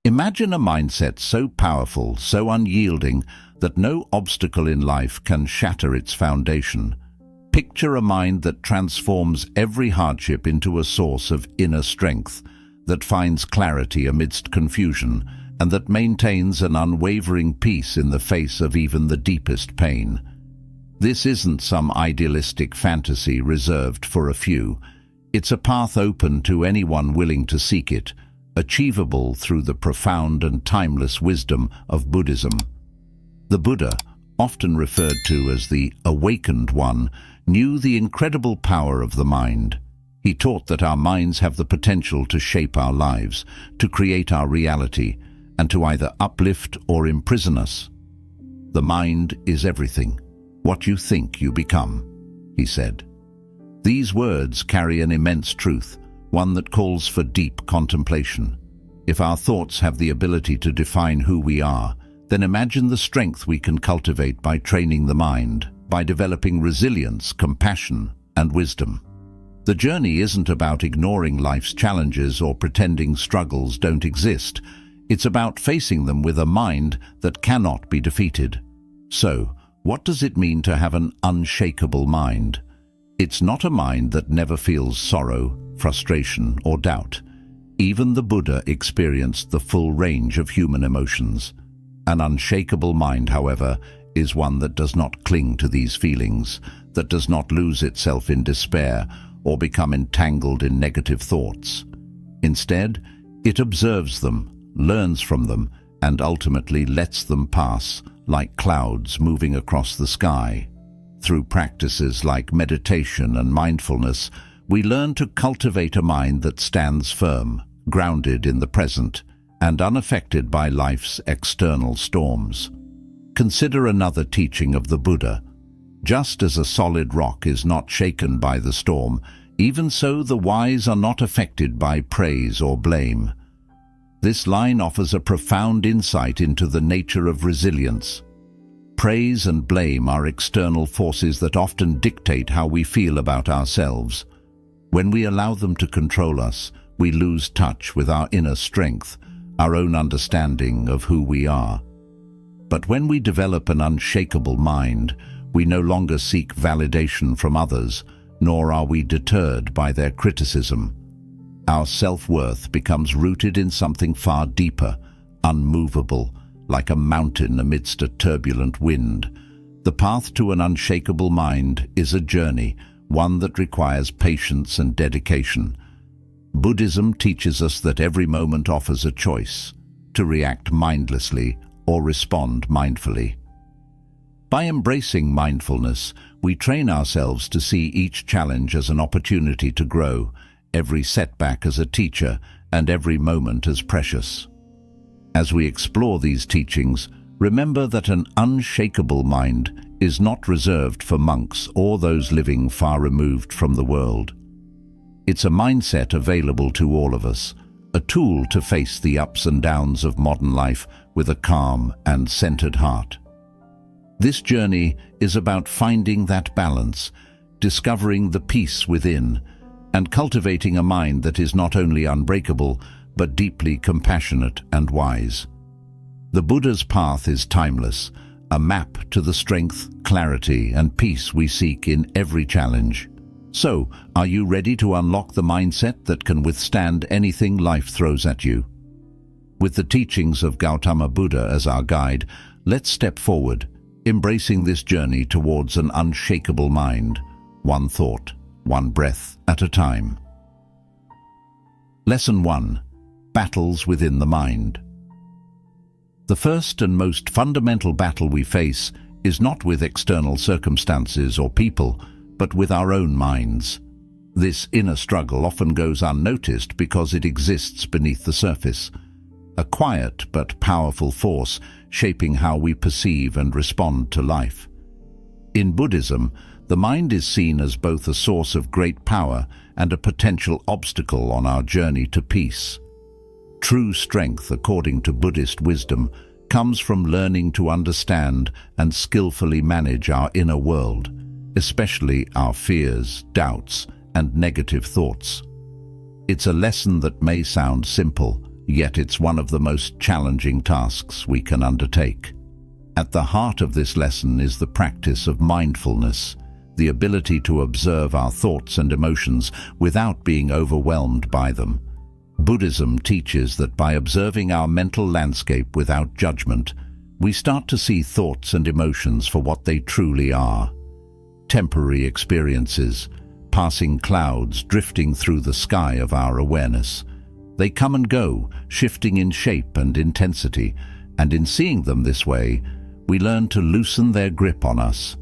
Imagine a mindset so powerful, so unyielding, that no obstacle in life can shatter its foundation. Picture a mind that transforms every hardship into a source of inner strength, that finds clarity amidst confusion, and that maintains an unwavering peace in the face of even the deepest pain. This isn't some idealistic fantasy reserved for a few. It's a path open to anyone willing to seek it, achievable through the profound and timeless wisdom of Buddhism. The Buddha, often referred to as the awakened one, knew the incredible power of the mind. He taught that our minds have the potential to shape our lives, to create our reality, and to either uplift or imprison us. The mind is everything. What you think, you become, he said. These words carry an immense truth, one that calls for deep contemplation. If our thoughts have the ability to define who we are, then imagine the strength we can cultivate by training the mind, by developing resilience, compassion, and wisdom. The journey isn't about ignoring life's challenges or pretending struggles don't exist. It's about facing them with a mind that cannot be defeated. So, what does it mean to have an unshakable mind? It's not a mind that never feels sorrow, frustration, or doubt. Even the Buddha experienced the full range of human emotions. An unshakable mind, however, is one that does not cling to these feelings, that does not lose itself in despair or become entangled in negative thoughts. Instead, it observes them, learns from them, and ultimately lets them pass, like clouds moving across the sky. Through practices like meditation and mindfulness, we learn to cultivate a mind that stands firm, grounded in the present, and unaffected by life's external storms. Consider another teaching of the Buddha. Just as a solid rock is not shaken by the storm, even so the wise are not affected by praise or blame. This line offers a profound insight into the nature of resilience. Praise and blame are external forces that often dictate how we feel about ourselves. When we allow them to control us, we lose touch with our inner strength, our own understanding of who we are. But when we develop an unshakable mind, we no longer seek validation from others, nor are we deterred by their criticism. Our self-worth becomes rooted in something far deeper, unmovable, like a mountain amidst a turbulent wind. The path to an unshakable mind is a journey, one that requires patience and dedication. Buddhism teaches us that every moment offers a choice, to react mindlessly or respond mindfully. By embracing mindfulness, we train ourselves to see each challenge as an opportunity to grow, every setback as a teacher, and every moment as precious. As we explore these teachings, remember that an unshakable mind is not reserved for monks or those living far removed from the world. It's a mindset available to all of us, a tool to face the ups and downs of modern life with a calm and centered heart. This journey is about finding that balance, discovering the peace within, and cultivating a mind that is not only unbreakable, but deeply compassionate and wise. The Buddha's path is timeless, a map to the strength, clarity, and peace we seek in every challenge. So, are you ready to unlock the mindset that can withstand anything life throws at you? With the teachings of Gautama Buddha as our guide, let's step forward, embracing this journey towards an unshakable mind, one thought, one breath at a time. Lesson 1. Battles within the mind. The first and most fundamental battle we face is not with external circumstances or people, but with our own minds. This inner struggle often goes unnoticed because it exists beneath the surface, a quiet but powerful force shaping how we perceive and respond to life. In Buddhism, the mind is seen as both a source of great power and a potential obstacle on our journey to peace. True strength, according to Buddhist wisdom, comes from learning to understand and skillfully manage our inner world, especially our fears, doubts, and negative thoughts. It's a lesson that may sound simple, yet it's one of the most challenging tasks we can undertake. At the heart of this lesson is the practice of mindfulness, the ability to observe our thoughts and emotions without being overwhelmed by them. Buddhism teaches that by observing our mental landscape without judgment, we start to see thoughts and emotions for what they truly are. Temporary experiences, passing clouds drifting through the sky of our awareness. They come and go, shifting in shape and intensity, and in seeing them this way, we learn to loosen their grip on us.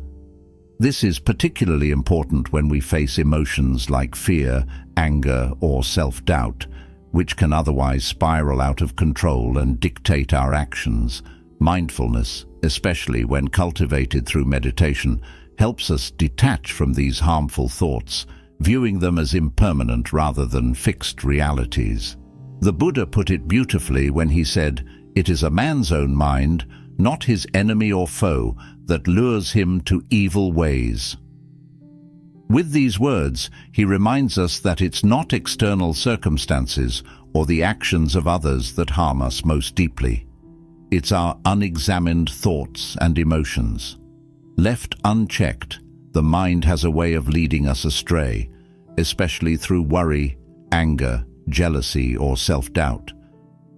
This is particularly important when we face emotions like fear, anger, or self-doubt, which can otherwise spiral out of control and dictate our actions. Mindfulness, especially when cultivated through meditation, helps us detach from these harmful thoughts, viewing them as impermanent rather than fixed realities. The Buddha put it beautifully when he said, "It is a man's own mind, not his enemy or foe, that lures him to evil ways." With these words, he reminds us that it's not external circumstances or the actions of others that harm us most deeply. It's our unexamined thoughts and emotions. Left unchecked, the mind has a way of leading us astray, especially through worry, anger, jealousy, or self-doubt.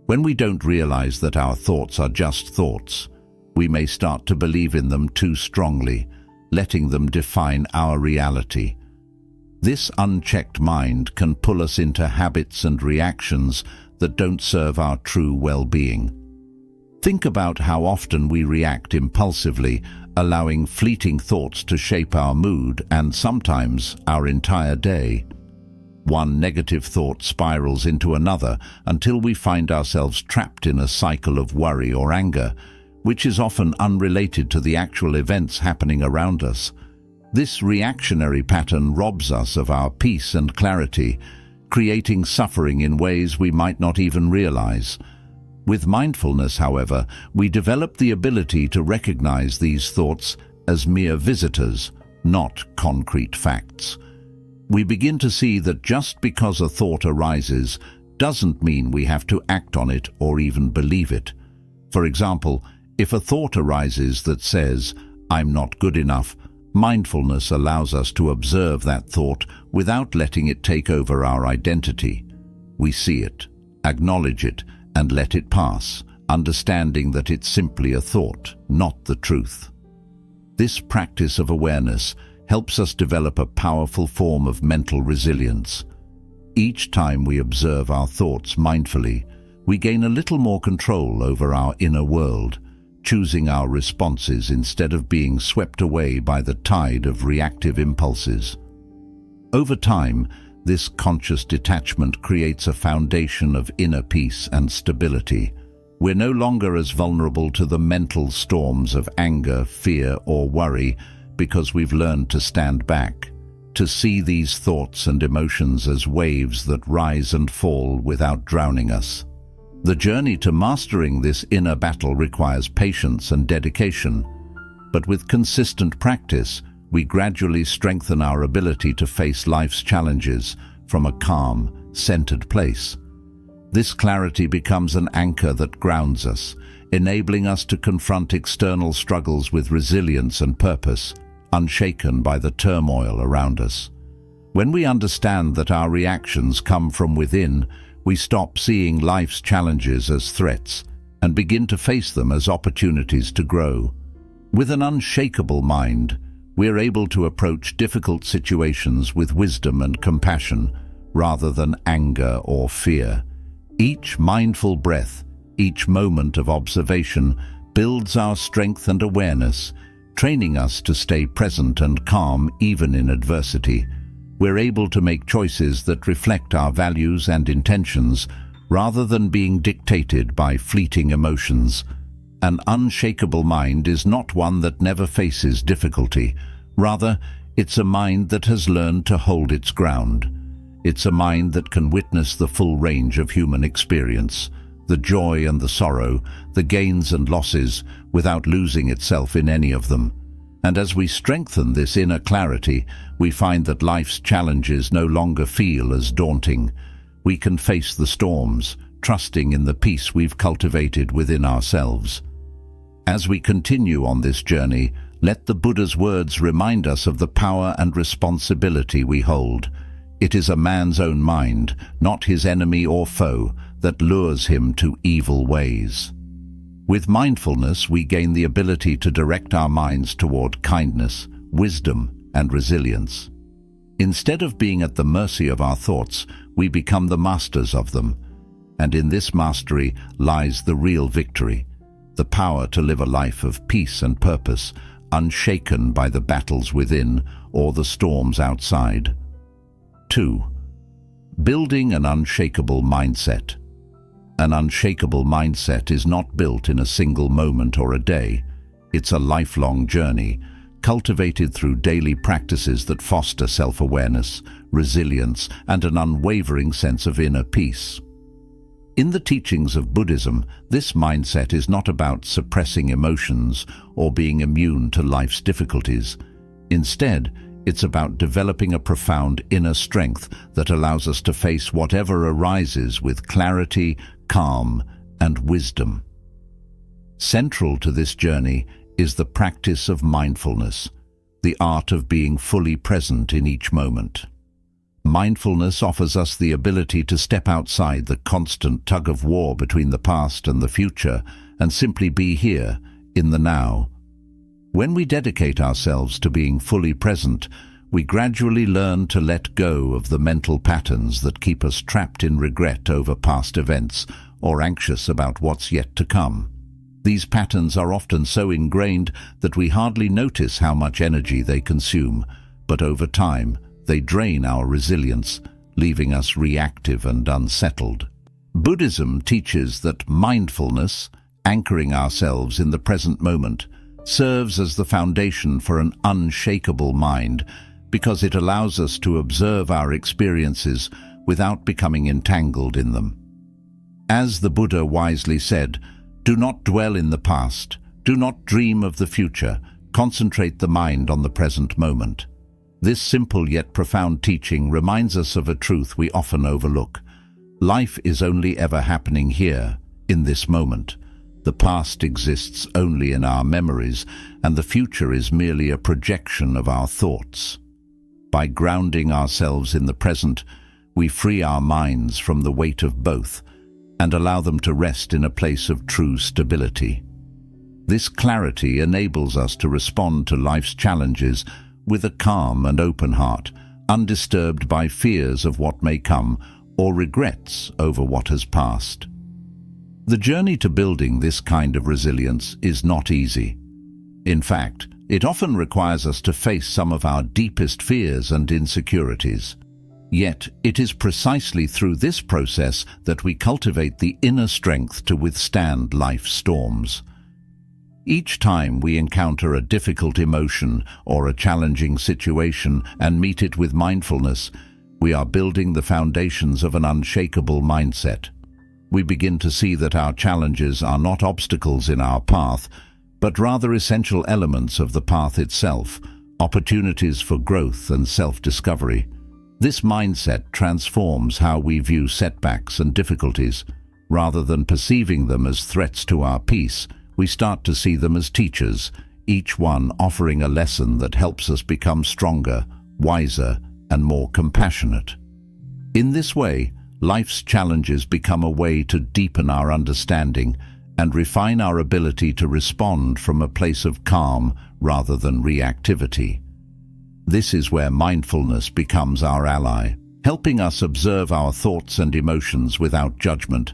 When we don't realize that our thoughts are just thoughts, we may start to believe in them too strongly, letting them define our reality. This unchecked mind can pull us into habits and reactions that don't serve our true well-being. Think about how often we react impulsively, allowing fleeting thoughts to shape our mood and sometimes our entire day. One negative thought spirals into another until we find ourselves trapped in a cycle of worry or anger, which is often unrelated to the actual events happening around us. This reactionary pattern robs us of our peace and clarity, creating suffering in ways we might not even realize. With mindfulness, however, we develop the ability to recognize these thoughts as mere visitors, not concrete facts. We begin to see that just because a thought arises doesn't mean we have to act on it or even believe it. For example, if a thought arises that says, "I'm not good enough," mindfulness allows us to observe that thought without letting it take over our identity. We see it, acknowledge it, and let it pass, understanding that it's simply a thought, not the truth. This practice of awareness helps us develop a powerful form of mental resilience. Each time we observe our thoughts mindfully, we gain a little more control over our inner world, choosing our responses instead of being swept away by the tide of reactive impulses. Over time, this conscious detachment creates a foundation of inner peace and stability. We're no longer as vulnerable to the mental storms of anger, fear, or worry because we've learned to stand back, to see these thoughts and emotions as waves that rise and fall without drowning us. The journey to mastering this inner battle requires patience and dedication, but with consistent practice, we gradually strengthen our ability to face life's challenges from a calm, centered place. This clarity becomes an anchor that grounds us, enabling us to confront external struggles with resilience and purpose, unshaken by the turmoil around us. When we understand that our reactions come from within, we stop seeing life's challenges as threats and begin to face them as opportunities to grow. With an unshakable mind, we're able to approach difficult situations with wisdom and compassion rather than anger or fear. Each mindful breath, each moment of observation builds our strength and awareness, training us to stay present and calm even in adversity. We're able to make choices that reflect our values and intentions rather than being dictated by fleeting emotions. An unshakable mind is not one that never faces difficulty. Rather, it's a mind that has learned to hold its ground. It's a mind that can witness the full range of human experience, the joy and the sorrow, the gains and losses, without losing itself in any of them. And as we strengthen this inner clarity, we find that life's challenges no longer feel as daunting. We can face the storms, trusting in the peace we've cultivated within ourselves. As we continue on this journey, let the Buddha's words remind us of the power and responsibility we hold. It is a man's own mind, not his enemy or foe, that lures him to evil ways. With mindfulness, we gain the ability to direct our minds toward kindness, wisdom, and resilience. Instead of being at the mercy of our thoughts, we become the masters of them. And in this mastery lies the real victory, the power to live a life of peace and purpose, unshaken by the battles within or the storms outside. 2. Building an unshakable mindset. An unshakable mindset is not built in a single moment or a day. It's a lifelong journey, cultivated through daily practices that foster self-awareness, resilience, and an unwavering sense of inner peace. In the teachings of Buddhism, this mindset is not about suppressing emotions or being immune to life's difficulties. Instead, it's about developing a profound inner strength that allows us to face whatever arises with clarity, calm, and wisdom. Central to this journey is the practice of mindfulness, the art of being fully present in each moment. Mindfulness offers us the ability to step outside the constant tug-of-war between the past and the future and simply be here, in the now. When we dedicate ourselves to being fully present, we gradually learn to let go of the mental patterns that keep us trapped in regret over past events or anxious about what's yet to come. These patterns are often so ingrained that we hardly notice how much energy they consume, but over time, they drain our resilience, leaving us reactive and unsettled. Buddhism teaches that mindfulness, anchoring ourselves in the present moment, serves as the foundation for an unshakable mind because it allows us to observe our experiences without becoming entangled in them. As the Buddha wisely said, "Do not dwell in the past, do not dream of the future, concentrate the mind on the present moment." This simple yet profound teaching reminds us of a truth we often overlook. Life is only ever happening here, in this moment. The past exists only in our memories, and the future is merely a projection of our thoughts. By grounding ourselves in the present, we free our minds from the weight of both and allow them to rest in a place of true stability. This clarity enables us to respond to life's challenges with a calm and open heart, undisturbed by fears of what may come or regrets over what has passed. The journey to building this kind of resilience is not easy. In fact, it often requires us to face some of our deepest fears and insecurities. Yet, it is precisely through this process that we cultivate the inner strength to withstand life's storms. Each time we encounter a difficult emotion or a challenging situation and meet it with mindfulness, we are building the foundations of an unshakable mindset. We begin to see that our challenges are not obstacles in our path, but rather essential elements of the path itself, opportunities for growth and self-discovery. This mindset transforms how we view setbacks and difficulties. Rather than perceiving them as threats to our peace, we start to see them as teachers, each one offering a lesson that helps us become stronger, wiser, and more compassionate. In this way, life's challenges become a way to deepen our understanding and refine our ability to respond from a place of calm rather than reactivity. This is where mindfulness becomes our ally, helping us observe our thoughts and emotions without judgment,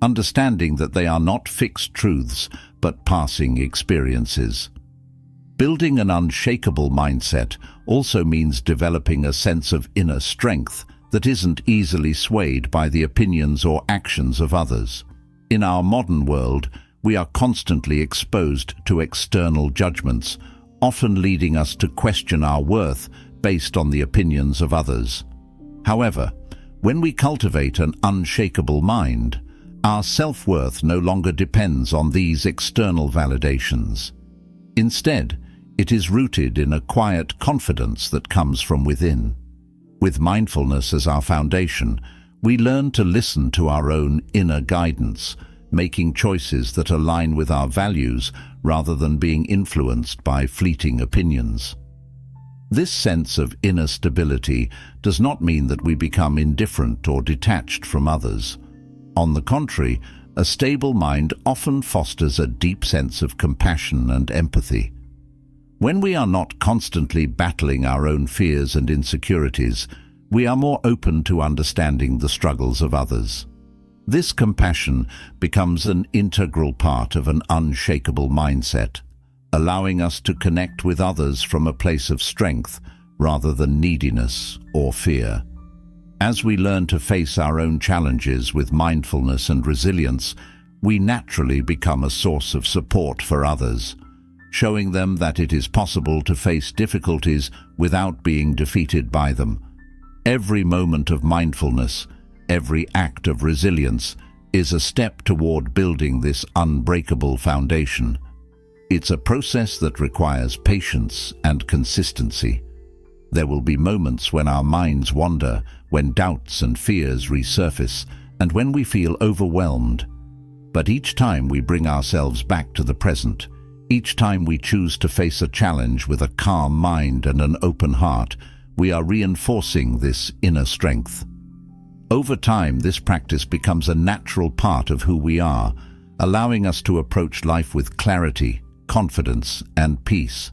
understanding that they are not fixed truths but passing experiences. Building an unshakable mindset also means developing a sense of inner strength that isn't easily swayed by the opinions or actions of others. In our modern world, we are constantly exposed to external judgments, often leading us to question our worth based on the opinions of others. However, when we cultivate an unshakable mind, our self-worth no longer depends on these external validations. Instead, it is rooted in a quiet confidence that comes from within. With mindfulness as our foundation, we learn to listen to our own inner guidance, making choices that align with our values rather than being influenced by fleeting opinions. This sense of inner stability does not mean that we become indifferent or detached from others. On the contrary, a stable mind often fosters a deep sense of compassion and empathy. When we are not constantly battling our own fears and insecurities, we are more open to understanding the struggles of others. This compassion becomes an integral part of an unshakable mindset, allowing us to connect with others from a place of strength rather than neediness or fear. As we learn to face our own challenges with mindfulness and resilience, we naturally become a source of support for others, showing them that it is possible to face difficulties without being defeated by them. Every moment of mindfulness, every act of resilience, is a step toward building this unbreakable foundation. It's a process that requires patience and consistency. There will be moments when our minds wander, when doubts and fears resurface, and when we feel overwhelmed. But each time we bring ourselves back to the present, each time we choose to face a challenge with a calm mind and an open heart, we are reinforcing this inner strength. Over time, this practice becomes a natural part of who we are, allowing us to approach life with clarity, confidence, and peace.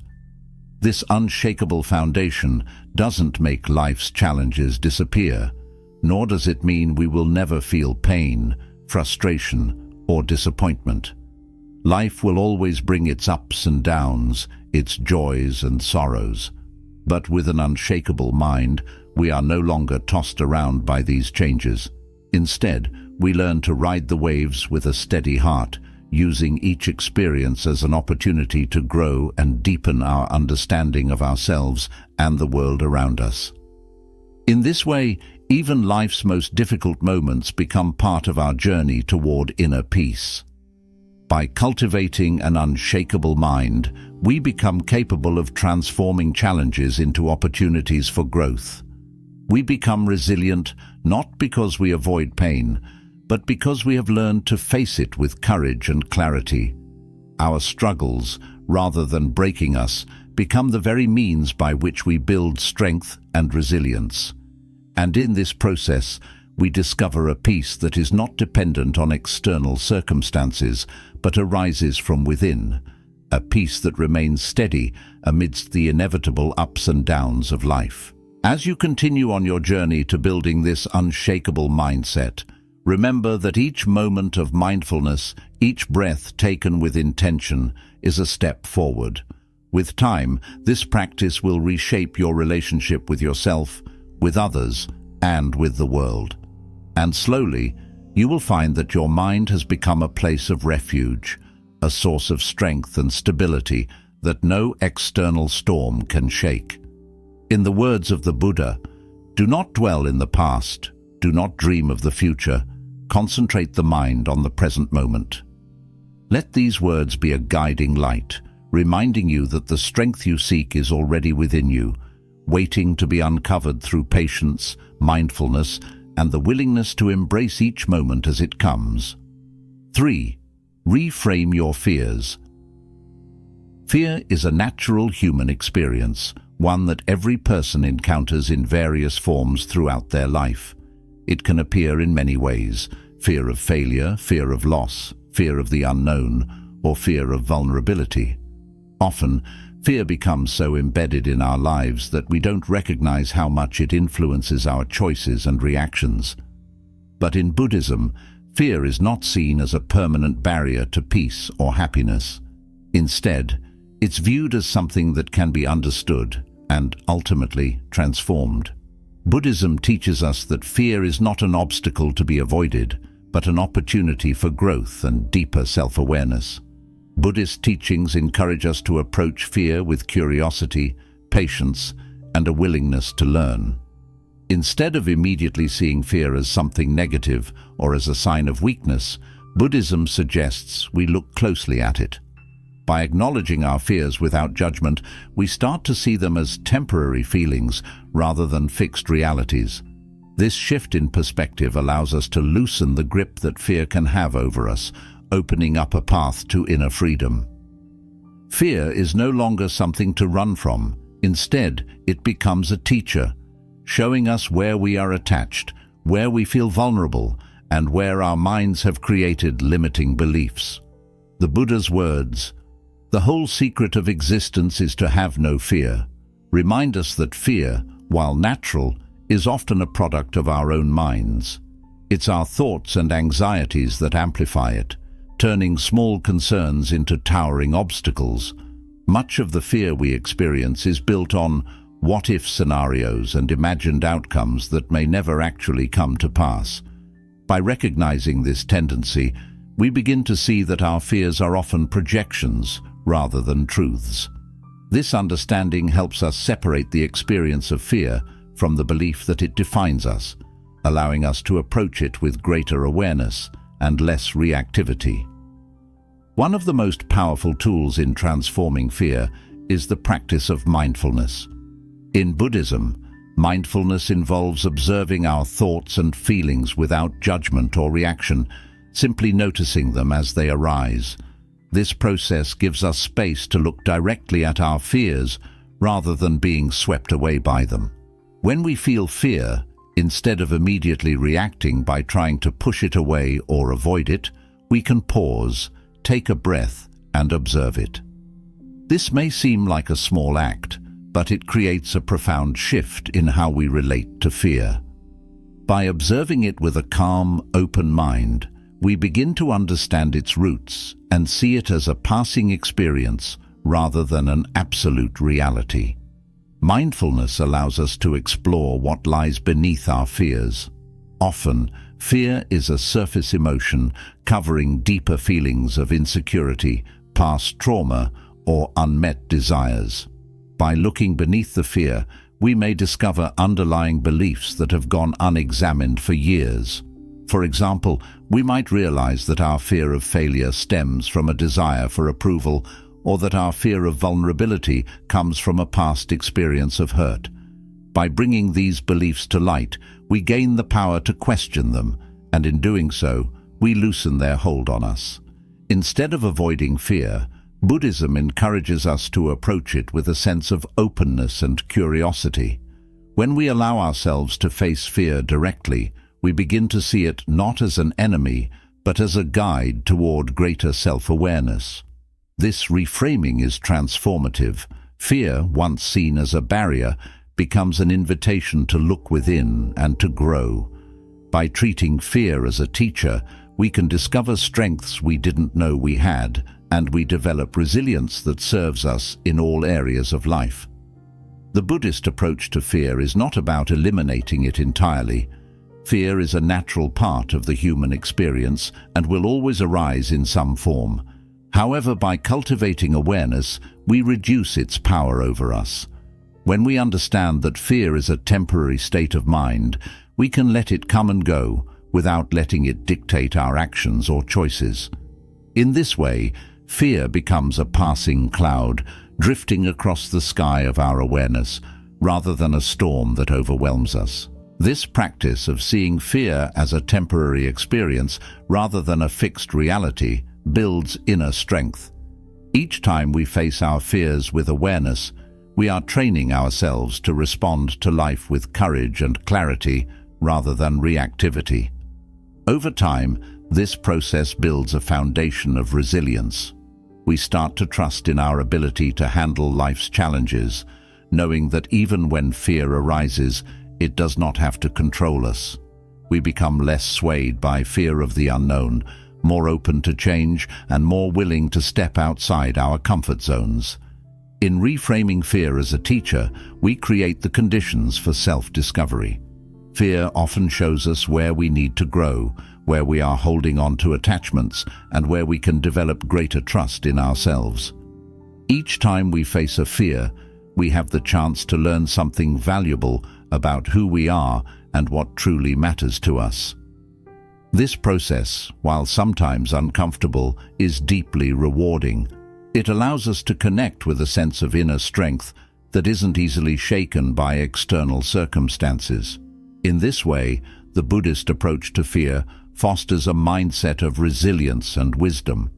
This unshakable foundation doesn't make life's challenges disappear, nor does it mean we will never feel pain, frustration, or disappointment. Life will always bring its ups and downs, its joys and sorrows. But with an unshakable mind, we are no longer tossed around by these changes. Instead, we learn to ride the waves with a steady heart, using each experience as an opportunity to grow and deepen our understanding of ourselves and the world around us. In this way, even life's most difficult moments become part of our journey toward inner peace. By cultivating an unshakable mind, we become capable of transforming challenges into opportunities for growth. We become resilient not because we avoid pain, but because we have learned to face it with courage and clarity. Our struggles, rather than breaking us, become the very means by which we build strength and resilience. And in this process, we discover a peace that is not dependent on external circumstances, but arises from within, a peace that remains steady amidst the inevitable ups and downs of life. As you continue on your journey to building this unshakable mindset, remember that each moment of mindfulness, each breath taken with intention, is a step forward. With time, this practice will reshape your relationship with yourself, with others, and with the world. And slowly, you will find that your mind has become a place of refuge, a source of strength and stability that no external storm can shake. In the words of the Buddha, do not dwell in the past, do not dream of the future, concentrate the mind on the present moment. Let these words be a guiding light, reminding you that the strength you seek is already within you, waiting to be uncovered through patience, mindfulness, and the willingness to embrace each moment as it comes. 3. Reframe your fears. Fear is a natural human experience, one that every person encounters in various forms throughout their life. It can appear in many ways: fear of failure, fear of loss, fear of the unknown, or fear of vulnerability. Often, fear becomes so embedded in our lives that we don't recognize how much it influences our choices and reactions. But in Buddhism, fear is not seen as a permanent barrier to peace or happiness. Instead, it's viewed as something that can be understood and ultimately transformed. Buddhism teaches us that fear is not an obstacle to be avoided, but an opportunity for growth and deeper self-awareness. Buddhist teachings encourage us to approach fear with curiosity, patience, and a willingness to learn. Instead of immediately seeing fear as something negative or as a sign of weakness, Buddhism suggests we look closely at it. By acknowledging our fears without judgment, we start to see them as temporary feelings rather than fixed realities. This shift in perspective allows us to loosen the grip that fear can have over us, opening up a path to inner freedom. Fear is no longer something to run from. Instead, it becomes a teacher, showing us where we are attached, where we feel vulnerable, and where our minds have created limiting beliefs. The Buddha's words, "The whole secret of existence is to have no fear," remind us that fear, while natural, is often a product of our own minds. It's our thoughts and anxieties that amplify it, turning small concerns into towering obstacles. Much of the fear we experience is built on what-if scenarios and imagined outcomes that may never actually come to pass. By recognizing this tendency, we begin to see that our fears are often projections rather than truths. This understanding helps us separate the experience of fear from the belief that it defines us, allowing us to approach it with greater awareness and less reactivity. One of the most powerful tools in transforming fear is the practice of mindfulness. In Buddhism, mindfulness involves observing our thoughts and feelings without judgment or reaction, simply noticing them as they arise. This process gives us space to look directly at our fears rather than being swept away by them. When we feel fear, instead of immediately reacting by trying to push it away or avoid it, we can pause, take a breath, and observe it. This may seem like a small act, but it creates a profound shift in how we relate to fear. By observing it with a calm, open mind, we begin to understand its roots and see it as a passing experience rather than an absolute reality. Mindfulness allows us to explore what lies beneath our fears. Often, fear is a surface emotion covering deeper feelings of insecurity, past trauma, or unmet desires. By looking beneath the fear, we may discover underlying beliefs that have gone unexamined for years. For example, we might realize that our fear of failure stems from a desire for approval, or that our fear of vulnerability comes from a past experience of hurt. By bringing these beliefs to light, we gain the power to question them, and in doing so, we loosen their hold on us. Instead of avoiding fear, Buddhism encourages us to approach it with a sense of openness and curiosity. When we allow ourselves to face fear directly, we begin to see it not as an enemy, but as a guide toward greater self-awareness. This reframing is transformative. Fear, once seen as a barrier, becomes an invitation to look within and to grow. By treating fear as a teacher, we can discover strengths we didn't know we had, and we develop resilience that serves us in all areas of life. The Buddhist approach to fear is not about eliminating it entirely. Fear is a natural part of the human experience and will always arise in some form. However, by cultivating awareness, we reduce its power over us. When we understand that fear is a temporary state of mind, we can let it come and go without letting it dictate our actions or choices. In this way, fear becomes a passing cloud, drifting across the sky of our awareness, rather than a storm that overwhelms us. This practice of seeing fear as a temporary experience rather than a fixed reality builds inner strength. Each time we face our fears with awareness, we are training ourselves to respond to life with courage and clarity rather than reactivity. Over time, this process builds a foundation of resilience. We start to trust in our ability to handle life's challenges, knowing that even when fear arises, it does not have to control us. We become less swayed by fear of the unknown, more open to change, and more willing to step outside our comfort zones. In reframing fear as a teacher, we create the conditions for self-discovery. Fear often shows us where we need to grow, where we are holding on to attachments, and where we can develop greater trust in ourselves. Each time we face a fear, we have the chance to learn something valuable about who we are and what truly matters to us. This process, while sometimes uncomfortable, is deeply rewarding. It allows us to connect with a sense of inner strength that isn't easily shaken by external circumstances. In this way, the Buddhist approach to fear fosters a mindset of resilience and wisdom.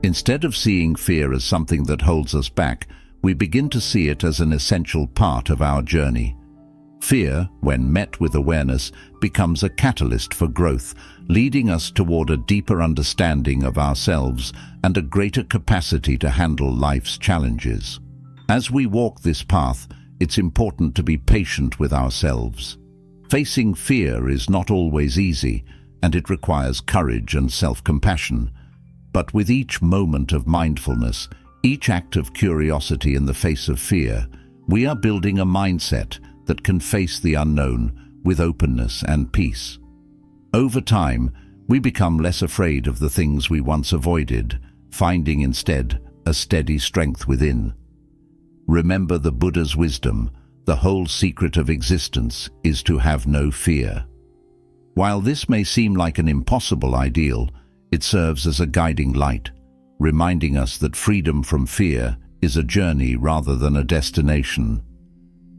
Instead of seeing fear as something that holds us back, we begin to see it as an essential part of our journey. Fear, when met with awareness, becomes a catalyst for growth, leading us toward a deeper understanding of ourselves and a greater capacity to handle life's challenges. As we walk this path, it's important to be patient with ourselves. Facing fear is not always easy, and it requires courage and self-compassion. But with each moment of mindfulness, each act of curiosity in the face of fear, we are building a mindset that can face the unknown with openness and peace. Over time, we become less afraid of the things we once avoided, finding instead a steady strength within. Remember the Buddha's wisdom: the whole secret of existence is to have no fear. While this may seem like an impossible ideal, it serves as a guiding light, reminding us that freedom from fear is a journey rather than a destination.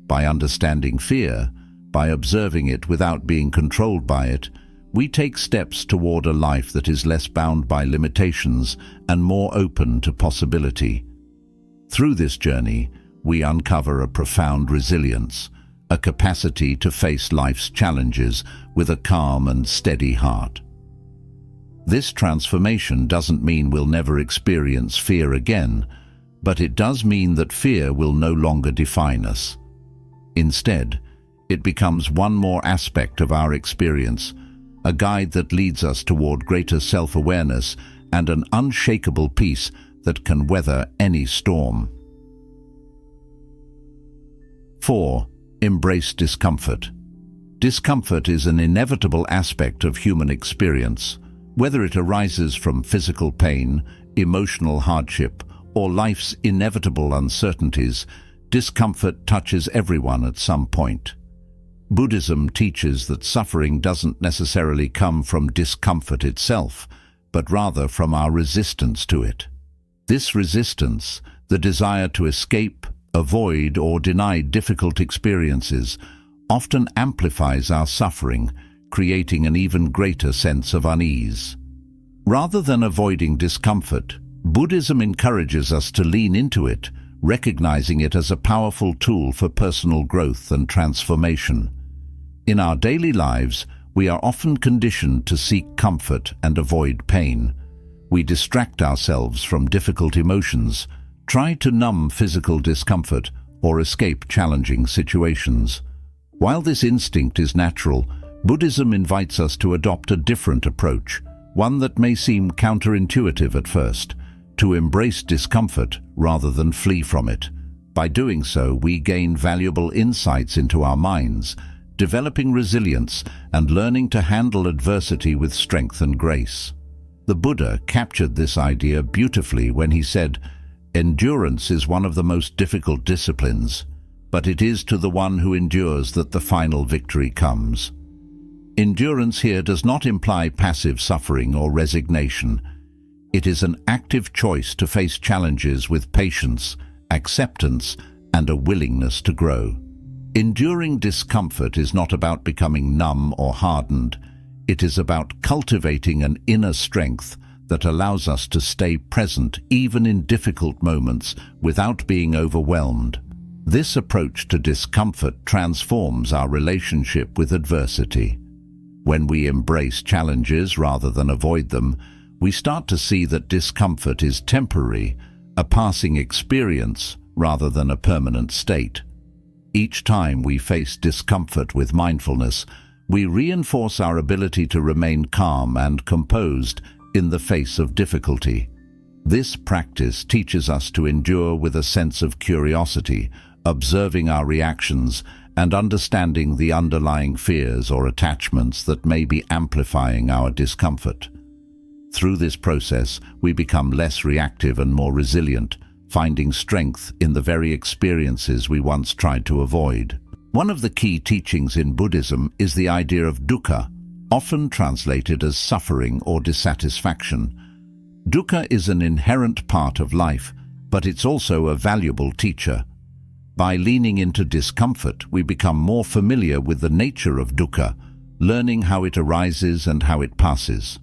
By understanding fear, by observing it without being controlled by it, we take steps toward a life that is less bound by limitations and more open to possibility. Through this journey, we uncover a profound resilience, a capacity to face life's challenges with a calm and steady heart. This transformation doesn't mean we'll never experience fear again, but it does mean that fear will no longer define us. Instead, it becomes one more aspect of our experience, a guide that leads us toward greater self-awareness and an unshakable peace that can weather any storm. 4. Embrace discomfort. Discomfort is an inevitable aspect of human experience, whether it arises from physical pain, emotional hardship, or life's inevitable uncertainties. Discomfort touches everyone at some point. Buddhism teaches that suffering doesn't necessarily come from discomfort itself, but rather from our resistance to it. This resistance, the desire to escape, avoid, or deny difficult experiences, often amplifies our suffering, creating an even greater sense of unease. Rather than avoiding discomfort, Buddhism encourages us to lean into it, recognizing it as a powerful tool for personal growth and transformation. In our daily lives, we are often conditioned to seek comfort and avoid pain. We distract ourselves from difficult emotions, try to numb physical discomfort, or escape challenging situations. While this instinct is natural, Buddhism invites us to adopt a different approach, one that may seem counterintuitive at first, to embrace discomfort rather than flee from it. By doing so, we gain valuable insights into our minds, developing resilience and learning to handle adversity with strength and grace. The Buddha captured this idea beautifully when he said, "Endurance is one of the most difficult disciplines, but it is to the one who endures that the final victory comes." Endurance here does not imply passive suffering or resignation. It is an active choice to face challenges with patience, acceptance, and a willingness to grow. Enduring discomfort is not about becoming numb or hardened. It is about cultivating an inner strength that allows us to stay present even in difficult moments without being overwhelmed. This approach to discomfort transforms our relationship with adversity. When we embrace challenges rather than avoid them, we start to see that discomfort is temporary, a passing experience rather than a permanent state. Each time we face discomfort with mindfulness, we reinforce our ability to remain calm and composed in the face of difficulty. This practice teaches us to endure with a sense of curiosity, observing our reactions and understanding the underlying fears or attachments that may be amplifying our discomfort. Through this process, we become less reactive and more resilient, finding strength in the very experiences we once tried to avoid. One of the key teachings in Buddhism is the idea of dukkha, often translated as suffering or dissatisfaction. Dukkha is an inherent part of life, but it's also a valuable teacher. By leaning into discomfort, we become more familiar with the nature of dukkha, learning how it arises and how it passes.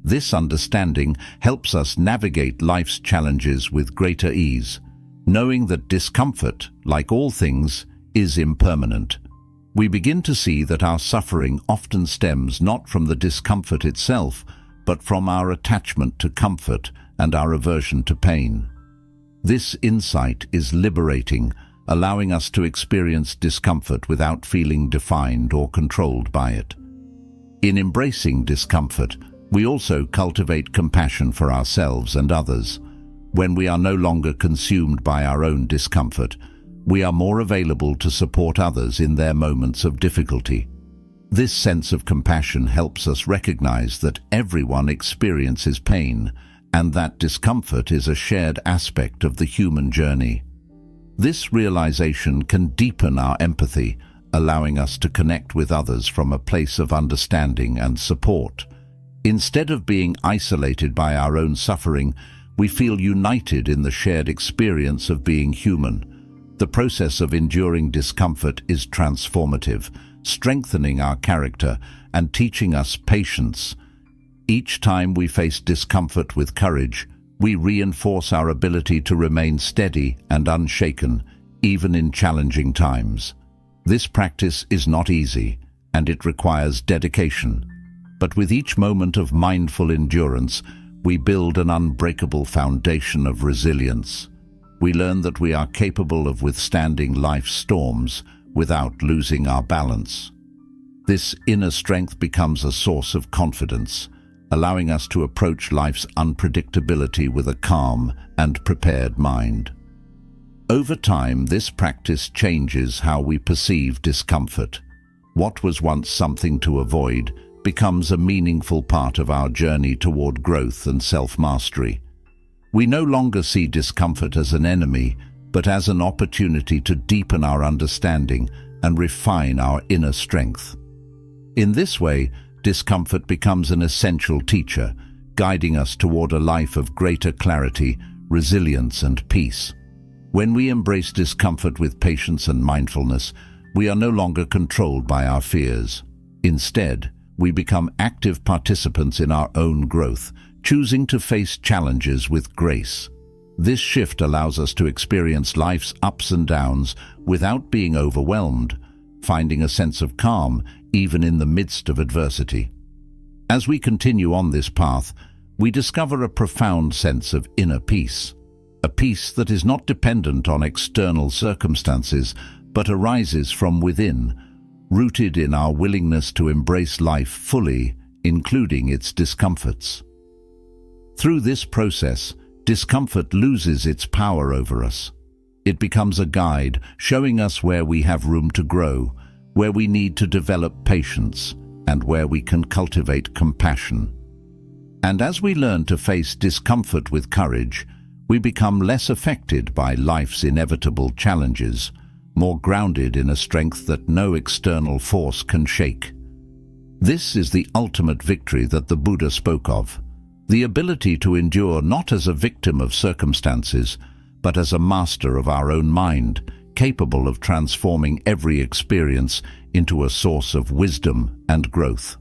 This understanding helps us navigate life's challenges with greater ease, knowing that discomfort, like all things, is impermanent. We begin to see that our suffering often stems not from the discomfort itself, but from our attachment to comfort and our aversion to pain. This insight is liberating, allowing us to experience discomfort without feeling defined or controlled by it. In embracing discomfort, we also cultivate compassion for ourselves and others. When we are no longer consumed by our own discomfort, we are more available to support others in their moments of difficulty. This sense of compassion helps us recognize that everyone experiences pain and that discomfort is a shared aspect of the human journey. This realization can deepen our empathy, allowing us to connect with others from a place of understanding and support. Instead of being isolated by our own suffering, we feel united in the shared experience of being human. The process of enduring discomfort is transformative, strengthening our character and teaching us patience. Each time we face discomfort with courage, we reinforce our ability to remain steady and unshaken, even in challenging times. This practice is not easy, and it requires dedication. But with each moment of mindful endurance, we build an unbreakable foundation of resilience. We learn that we are capable of withstanding life's storms without losing our balance. This inner strength becomes a source of confidence, allowing us to approach life's unpredictability with a calm and prepared mind. Over time, this practice changes how we perceive discomfort. What was once something to avoid becomes a meaningful part of our journey toward growth and self-mastery. We no longer see discomfort as an enemy, but as an opportunity to deepen our understanding and refine our inner strength. In this way, discomfort becomes an essential teacher, guiding us toward a life of greater clarity, resilience, and peace. When we embrace discomfort with patience and mindfulness, we are no longer controlled by our fears. Instead, we become active participants in our own growth, choosing to face challenges with grace. This shift allows us to experience life's ups and downs without being overwhelmed, finding a sense of calm even in the midst of adversity. As we continue on this path, we discover a profound sense of inner peace, a peace that is not dependent on external circumstances, but arises from within, rooted in our willingness to embrace life fully, including its discomforts. Through this process, discomfort loses its power over us. It becomes a guide, showing us where we have room to grow, where we need to develop patience, and where we can cultivate compassion. And as we learn to face discomfort with courage, we become less affected by life's inevitable challenges, more grounded in a strength that no external force can shake. This is the ultimate victory that the Buddha spoke of, the ability to endure not as a victim of circumstances, but as a master of our own mind, capable of transforming every experience into a source of wisdom and growth.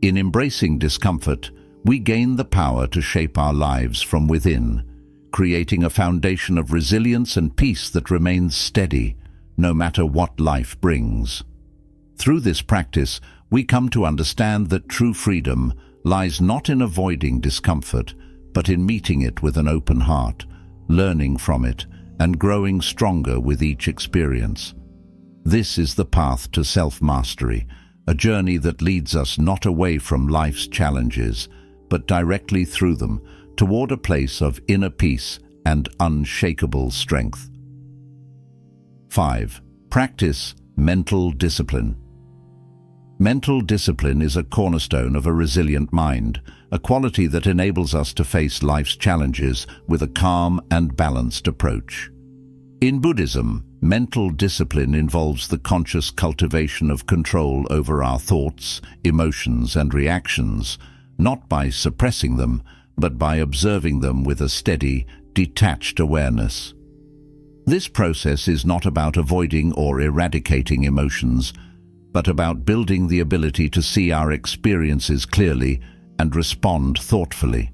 In embracing discomfort, we gain the power to shape our lives from within, creating a foundation of resilience and peace that remains steady, no matter what life brings. Through this practice, we come to understand that true freedom lies not in avoiding discomfort, but in meeting it with an open heart, learning from it, and growing stronger with each experience. This is the path to self-mastery, a journey that leads us not away from life's challenges, but directly through them, toward a place of inner peace and unshakable strength. 5. Practice mental discipline. Mental discipline is a cornerstone of a resilient mind, a quality that enables us to face life's challenges with a calm and balanced approach. In Buddhism, mental discipline involves the conscious cultivation of control over our thoughts, emotions, and reactions, not by suppressing them, but by observing them with a steady, detached awareness. This process is not about avoiding or eradicating emotions, but about building the ability to see our experiences clearly and respond thoughtfully.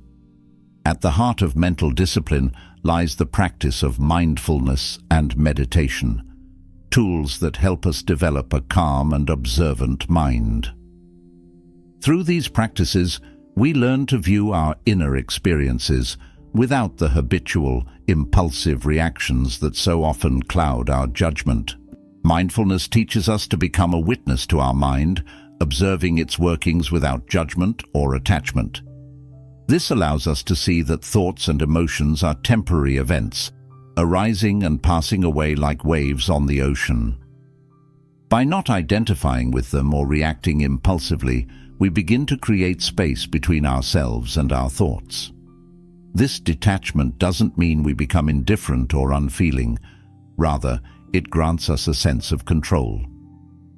At the heart of mental discipline lies the practice of mindfulness and meditation, tools that help us develop a calm and observant mind. Through these practices, we learn to view our inner experiences without the habitual, impulsive reactions that so often cloud our judgment. Mindfulness teaches us to become a witness to our mind, observing its workings without judgment or attachment. This allows us to see that thoughts and emotions are temporary events, arising and passing away like waves on the ocean. By not identifying with them or reacting impulsively, we begin to create space between ourselves and our thoughts. This detachment doesn't mean we become indifferent or unfeeling. Rather, it grants us a sense of control.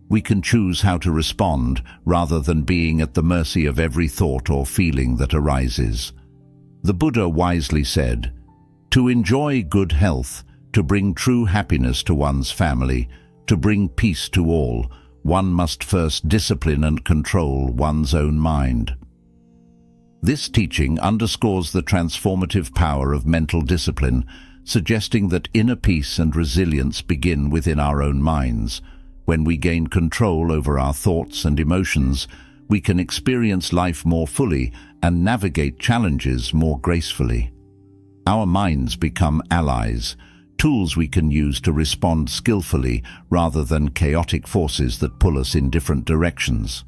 We can choose how to respond rather than being at the mercy of every thought or feeling that arises. The Buddha wisely said, "To enjoy good health, to bring true happiness to one's family, to bring peace to all, one must first discipline and control one's own mind." This teaching underscores the transformative power of mental discipline, suggesting that inner peace and resilience begin within our own minds. When we gain control over our thoughts and emotions, we can experience life more fully and navigate challenges more gracefully. Our minds become allies, tools we can use to respond skillfully rather than chaotic forces that pull us in different directions.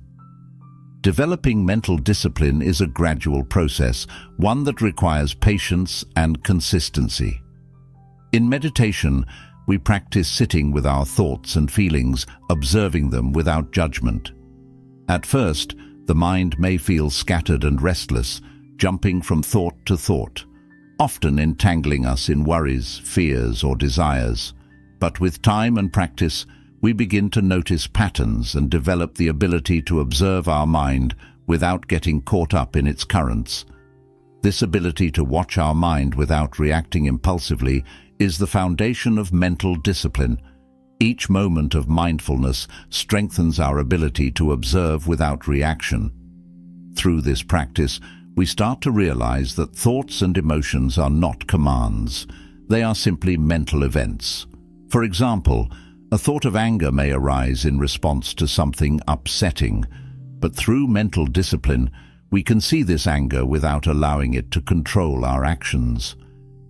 Developing mental discipline is a gradual process, one that requires patience and consistency. In meditation, we practice sitting with our thoughts and feelings, observing them without judgment. At first, the mind may feel scattered and restless, jumping from thought to thought, often entangling us in worries, fears, or desires. But with time and practice, we begin to notice patterns and develop the ability to observe our mind without getting caught up in its currents. This ability to watch our mind without reacting impulsively is the foundation of mental discipline. Each moment of mindfulness strengthens our ability to observe without reaction. Through this practice, we start to realize that thoughts and emotions are not commands. They are simply mental events. For example, a thought of anger may arise in response to something upsetting, but through mental discipline, we can see this anger without allowing it to control our actions.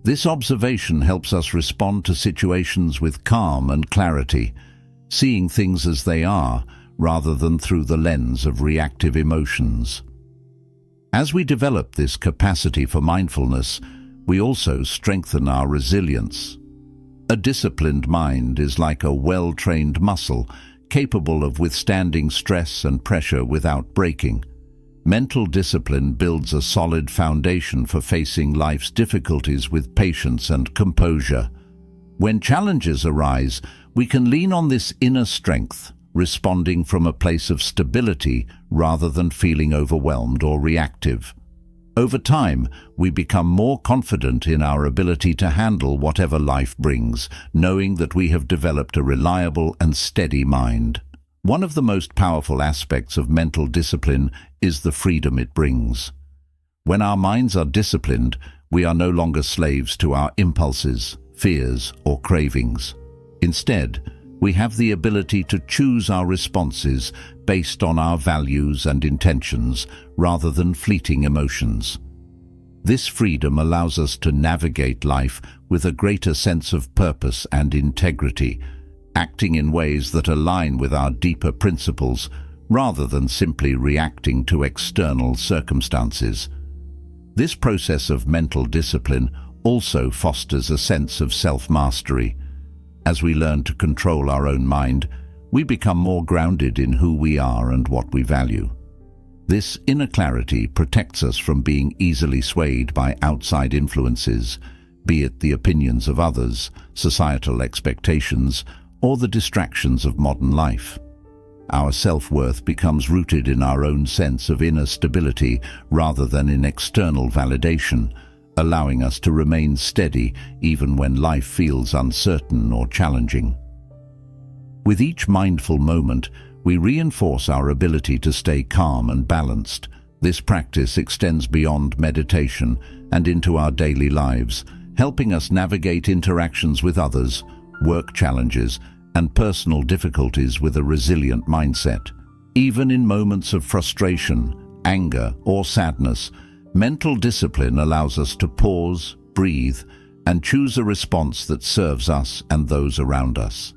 This observation helps us respond to situations with calm and clarity, seeing things as they are rather than through the lens of reactive emotions. As we develop this capacity for mindfulness, we also strengthen our resilience. A disciplined mind is like a well-trained muscle, capable of withstanding stress and pressure without breaking. Mental discipline builds a solid foundation for facing life's difficulties with patience and composure. When challenges arise, we can lean on this inner strength, responding from a place of stability rather than feeling overwhelmed or reactive. Over time, we become more confident in our ability to handle whatever life brings, knowing that we have developed a reliable and steady mind. One of the most powerful aspects of mental discipline is the freedom it brings. When our minds are disciplined, we are no longer slaves to our impulses, fears, or cravings. Instead, we have the ability to choose our responses based on our values and intentions rather than fleeting emotions. This freedom allows us to navigate life with a greater sense of purpose and integrity, acting in ways that align with our deeper principles rather than simply reacting to external circumstances. This process of mental discipline also fosters a sense of self-mastery. As we learn to control our own mind, we become more grounded in who we are and what we value. This inner clarity protects us from being easily swayed by outside influences, be it the opinions of others, societal expectations, or the distractions of modern life. Our self-worth becomes rooted in our own sense of inner stability rather than in external validation, allowing us to remain steady even when life feels uncertain or challenging. With each mindful moment, we reinforce our ability to stay calm and balanced. This practice extends beyond meditation and into our daily lives, helping us navigate interactions with others, work challenges, and personal difficulties with a resilient mindset. Even in moments of frustration, anger, or sadness, mental discipline allows us to pause, breathe, and choose a response that serves us and those around us.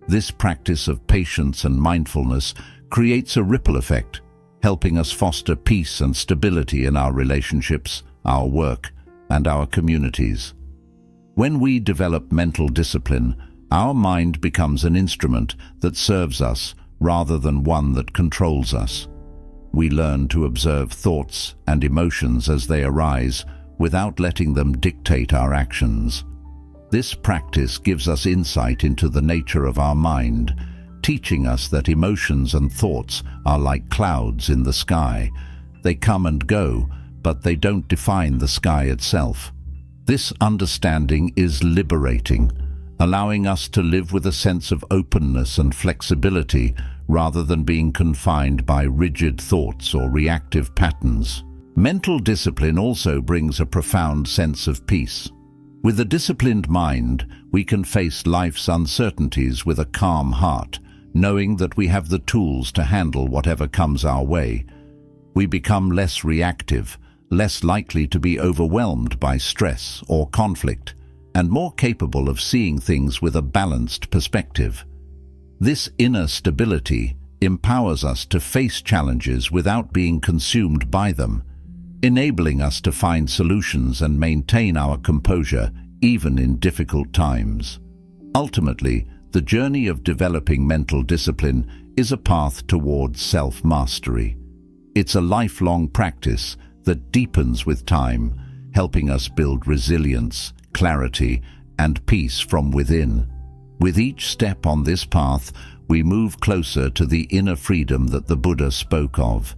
This practice of patience and mindfulness creates a ripple effect, helping us foster peace and stability in our relationships, our work, and our communities. When we develop mental discipline, our mind becomes an instrument that serves us rather than one that controls us. We learn to observe thoughts and emotions as they arise without letting them dictate our actions. This practice gives us insight into the nature of our mind, teaching us that emotions and thoughts are like clouds in the sky. They come and go, but they don't define the sky itself. This understanding is liberating, allowing us to live with a sense of openness and flexibility rather than being confined by rigid thoughts or reactive patterns. Mental discipline also brings a profound sense of peace. With a disciplined mind, we can face life's uncertainties with a calm heart, knowing that we have the tools to handle whatever comes our way. We become less reactive, less likely to be overwhelmed by stress or conflict, and more capable of seeing things with a balanced perspective. This inner stability empowers us to face challenges without being consumed by them, enabling us to find solutions and maintain our composure even in difficult times. Ultimately, the journey of developing mental discipline is a path towards self-mastery. It's a lifelong practice that deepens with time, helping us build resilience, clarity, and peace from within. With each step on this path, we move closer to the inner freedom that the Buddha spoke of,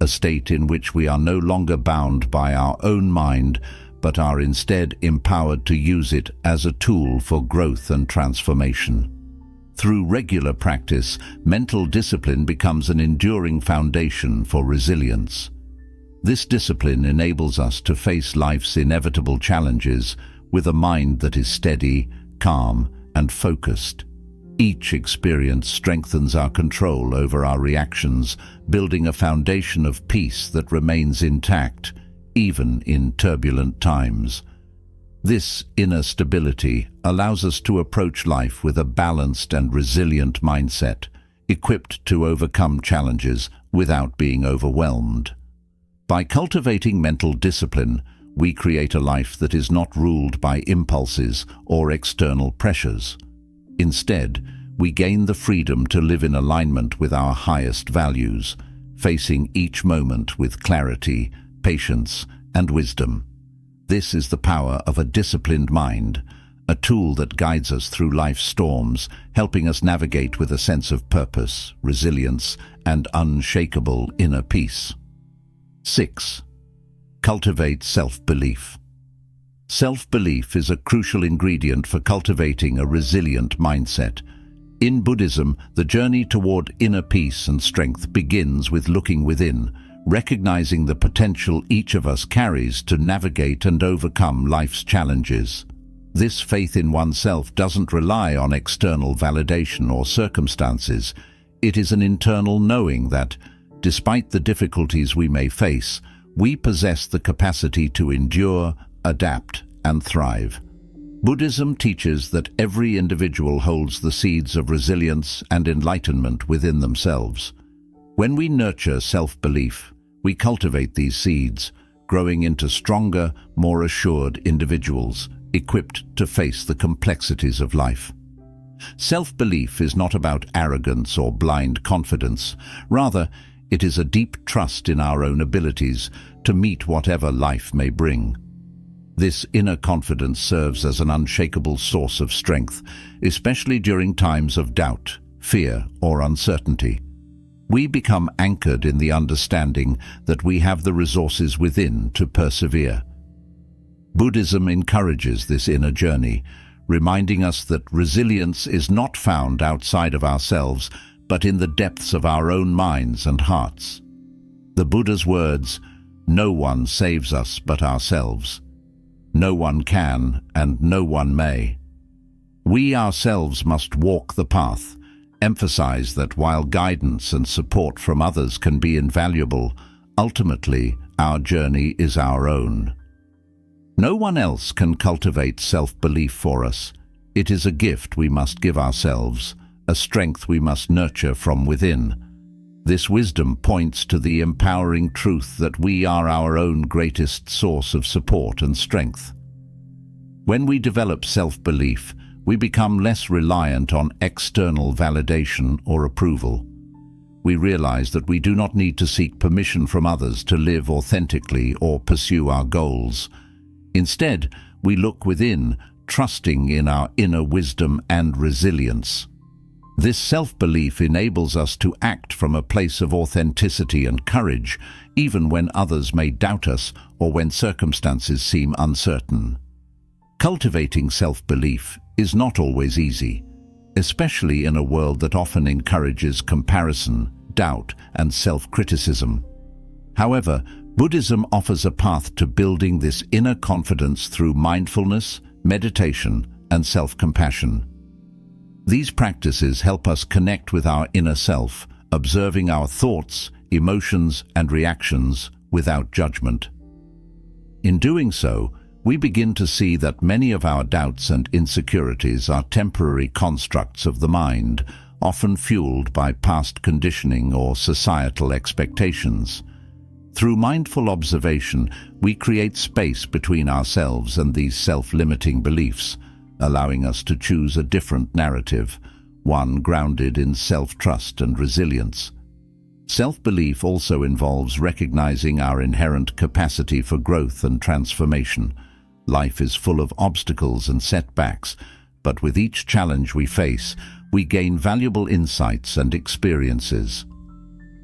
a state in which we are no longer bound by our own mind, but are instead empowered to use it as a tool for growth and transformation. Through regular practice, mental discipline becomes an enduring foundation for resilience. This discipline enables us to face life's inevitable challenges with a mind that is steady, calm, and focused. Each experience strengthens our control over our reactions, building a foundation of peace that remains intact, even in turbulent times. This inner stability allows us to approach life with a balanced and resilient mindset, equipped to overcome challenges without being overwhelmed. By cultivating mental discipline, we create a life that is not ruled by impulses or external pressures. Instead, we gain the freedom to live in alignment with our highest values, facing each moment with clarity, patience, and wisdom. This is the power of a disciplined mind, a tool that guides us through life's storms, helping us navigate with a sense of purpose, resilience, and unshakable inner peace. 6. Cultivate self-belief. Self-belief is a crucial ingredient for cultivating a resilient mindset. In Buddhism, the journey toward inner peace and strength begins with looking within, recognizing the potential each of us carries to navigate and overcome life's challenges. This faith in oneself doesn't rely on external validation or circumstances. It is an internal knowing that, despite the difficulties we may face, we possess the capacity to endure, adapt, and thrive. Buddhism teaches that every individual holds the seeds of resilience and enlightenment within themselves. When we nurture self-belief, we cultivate these seeds, growing into stronger, more assured individuals, equipped to face the complexities of life. Self-belief is not about arrogance or blind confidence. Rather, it is a deep trust in our own abilities to meet whatever life may bring. This inner confidence serves as an unshakable source of strength, especially during times of doubt, fear, or uncertainty. We become anchored in the understanding that we have the resources within to persevere. Buddhism encourages this inner journey, reminding us that resilience is not found outside of ourselves, but in the depths of our own minds and hearts. The Buddha's words, "No one saves us but ourselves. No one can and no one may. We ourselves must walk the path," emphasize that while guidance and support from others can be invaluable, ultimately our journey is our own. No one else can cultivate self-belief for us. It is a gift we must give ourselves, a strength we must nurture from within. This wisdom points to the empowering truth that we are our own greatest source of support and strength. When we develop self-belief, we become less reliant on external validation or approval. We realize that we do not need to seek permission from others to live authentically or pursue our goals. Instead, we look within, trusting in our inner wisdom and resilience. This self-belief enables us to act from a place of authenticity and courage, even when others may doubt us or when circumstances seem uncertain. Cultivating self-belief is not always easy, especially in a world that often encourages comparison, doubt, and self-criticism. However, Buddhism offers a path to building this inner confidence through mindfulness, meditation, and self-compassion. These practices help us connect with our inner self, observing our thoughts, emotions, and reactions without judgment. In doing so, we begin to see that many of our doubts and insecurities are temporary constructs of the mind, often fueled by past conditioning or societal expectations. Through mindful observation, we create space between ourselves and these self-limiting beliefs, allowing us to choose a different narrative, one grounded in self-trust and resilience. Self-belief also involves recognizing our inherent capacity for growth and transformation. Life is full of obstacles and setbacks, but with each challenge we face, we gain valuable insights and experiences.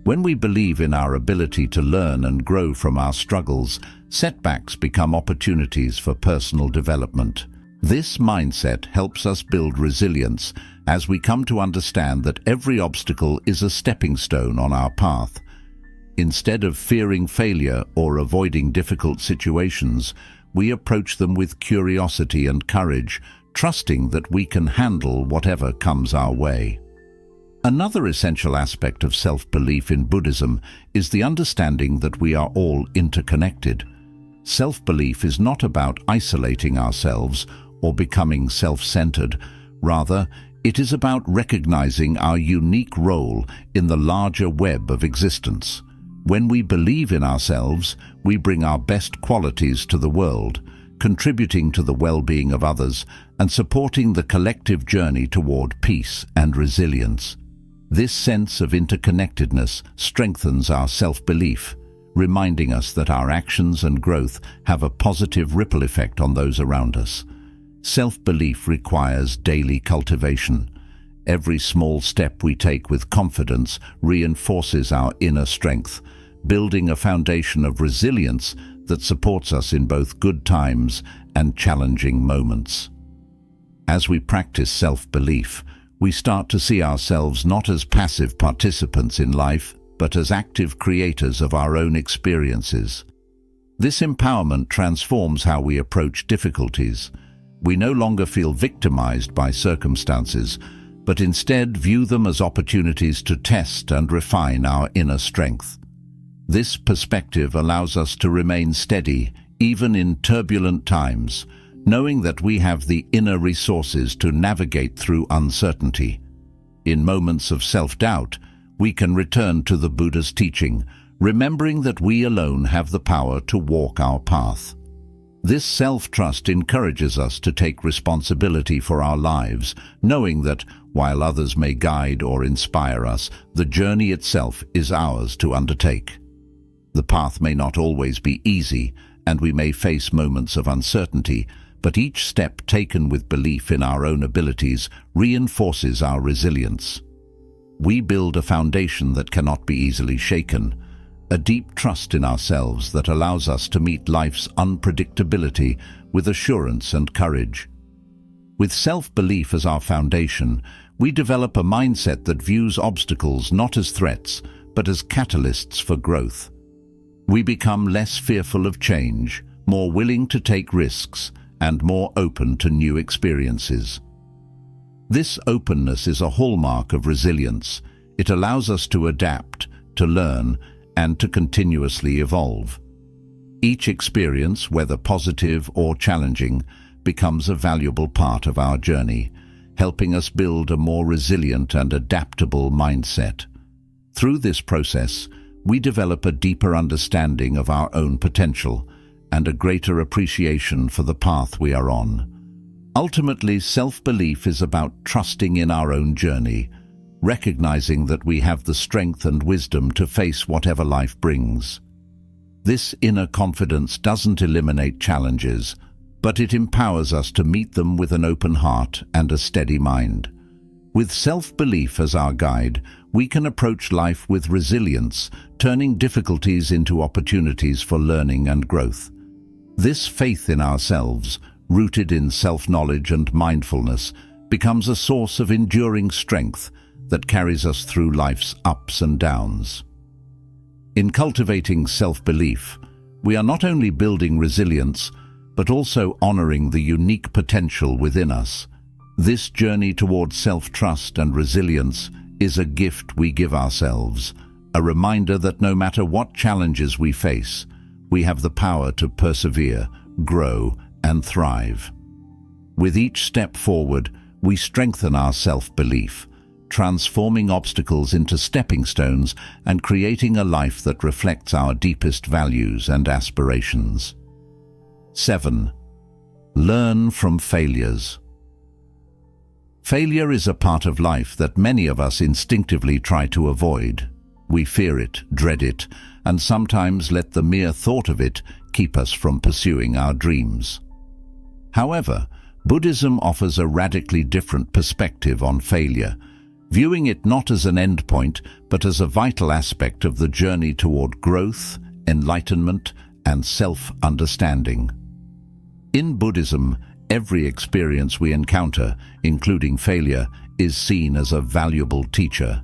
When we believe in our ability to learn and grow from our struggles, setbacks become opportunities for personal development. This mindset helps us build resilience as we come to understand that every obstacle is a stepping stone on our path. Instead of fearing failure or avoiding difficult situations, we approach them with curiosity and courage, trusting that we can handle whatever comes our way. Another essential aspect of self-belief in Buddhism is the understanding that we are all interconnected. Self-belief is not about isolating ourselves or becoming self-centered. Rather, it is about recognizing our unique role in the larger web of existence. When we believe in ourselves, we bring our best qualities to the world, contributing to the well-being of others and supporting the collective journey toward peace and resilience. This sense of interconnectedness strengthens our self-belief, reminding us that our actions and growth have a positive ripple effect on those around us. Self-belief requires daily cultivation. Every small step we take with confidence reinforces our inner strength, building a foundation of resilience that supports us in both good times and challenging moments. As we practice self-belief, we start to see ourselves not as passive participants in life, but as active creators of our own experiences. This empowerment transforms how we approach difficulties. We no longer feel victimized by circumstances, but instead view them as opportunities to test and refine our inner strength. This perspective allows us to remain steady, even in turbulent times, knowing that we have the inner resources to navigate through uncertainty. In moments of self-doubt, we can return to the Buddha's teaching, remembering that we alone have the power to walk our path. This self-trust encourages us to take responsibility for our lives, knowing that, while others may guide or inspire us, the journey itself is ours to undertake. The path may not always be easy, and we may face moments of uncertainty, but each step taken with belief in our own abilities reinforces our resilience. We build a foundation that cannot be easily shaken, a deep trust in ourselves that allows us to meet life's unpredictability with assurance and courage. With self-belief as our foundation, we develop a mindset that views obstacles not as threats, but as catalysts for growth. We become less fearful of change, more willing to take risks, and more open to new experiences. This openness is a hallmark of resilience. It allows us to adapt, to learn, and to continuously evolve. Each experience, whether positive or challenging, becomes a valuable part of our journey, helping us build a more resilient and adaptable mindset. Through this process, we develop a deeper understanding of our own potential and a greater appreciation for the path we are on. Ultimately, self-belief is about trusting in our own journey, recognizing that we have the strength and wisdom to face whatever life brings. This inner confidence doesn't eliminate challenges, but it empowers us to meet them with an open heart and a steady mind. With self-belief as our guide, we can approach life with resilience, turning difficulties into opportunities for learning and growth. This faith in ourselves, rooted in self-knowledge and mindfulness, becomes a source of enduring strength that carries us through life's ups and downs. In cultivating self-belief, we are not only building resilience, but also honoring the unique potential within us. This journey towards self-trust and resilience is a gift we give ourselves, a reminder that no matter what challenges we face, we have the power to persevere, grow, and thrive. With each step forward, we strengthen our self-belief, transforming obstacles into stepping stones and creating a life that reflects our deepest values and aspirations. 7. Learn from failures. Failure is a part of life that many of us instinctively try to avoid. We fear it, dread it, and sometimes let the mere thought of it keep us from pursuing our dreams. However, Buddhism offers a radically different perspective on failure, viewing it not as an endpoint, but as a vital aspect of the journey toward growth, enlightenment, and self-understanding. In Buddhism, every experience we encounter, including failure, is seen as a valuable teacher.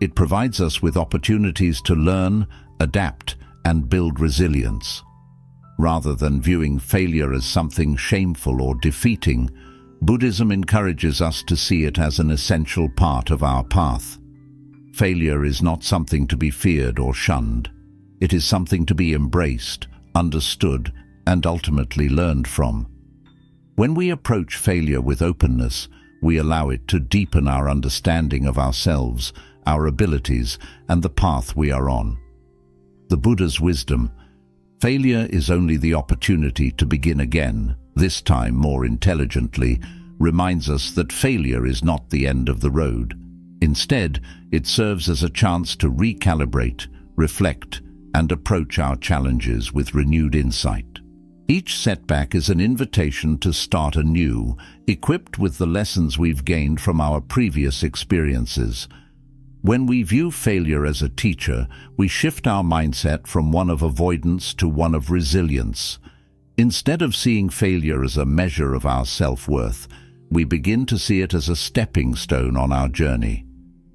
It provides us with opportunities to learn, adapt, and build resilience. Rather than viewing failure as something shameful or defeating, Buddhism encourages us to see it as an essential part of our path. Failure is not something to be feared or shunned. It is something to be embraced, understood, and ultimately learned from. When we approach failure with openness, we allow it to deepen our understanding of ourselves, our abilities, and the path we are on. The Buddha's wisdom: failure is only the opportunity to begin again, this time more intelligently, reminds us that failure is not the end of the road. Instead, it serves as a chance to recalibrate, reflect, and approach our challenges with renewed insight. Each setback is an invitation to start anew, equipped with the lessons we've gained from our previous experiences. When we view failure as a teacher, we shift our mindset from one of avoidance to one of resilience. Instead of seeing failure as a measure of our self-worth, we begin to see it as a stepping stone on our journey.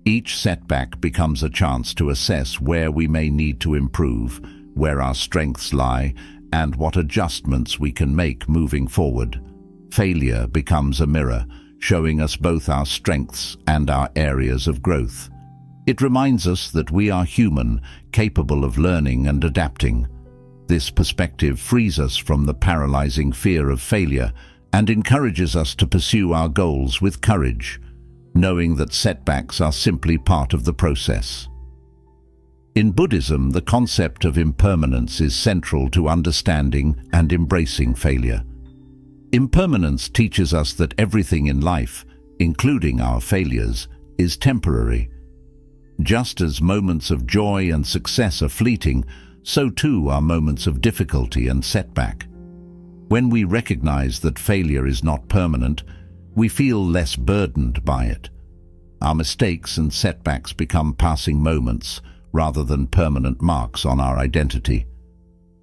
Each setback becomes a chance to assess where we may need to improve, where our strengths lie, and what adjustments we can make moving forward. Failure becomes a mirror, showing us both our strengths and our areas of growth. It reminds us that we are human, capable of learning and adapting. This perspective frees us from the paralyzing fear of failure and encourages us to pursue our goals with courage, knowing that setbacks are simply part of the process. In Buddhism, the concept of impermanence is central to understanding and embracing failure. Impermanence teaches us that everything in life, including our failures, is temporary. Just as moments of joy and success are fleeting, so too are moments of difficulty and setback. When we recognize that failure is not permanent, we feel less burdened by it. Our mistakes and setbacks become passing moments, rather than permanent marks on our identity.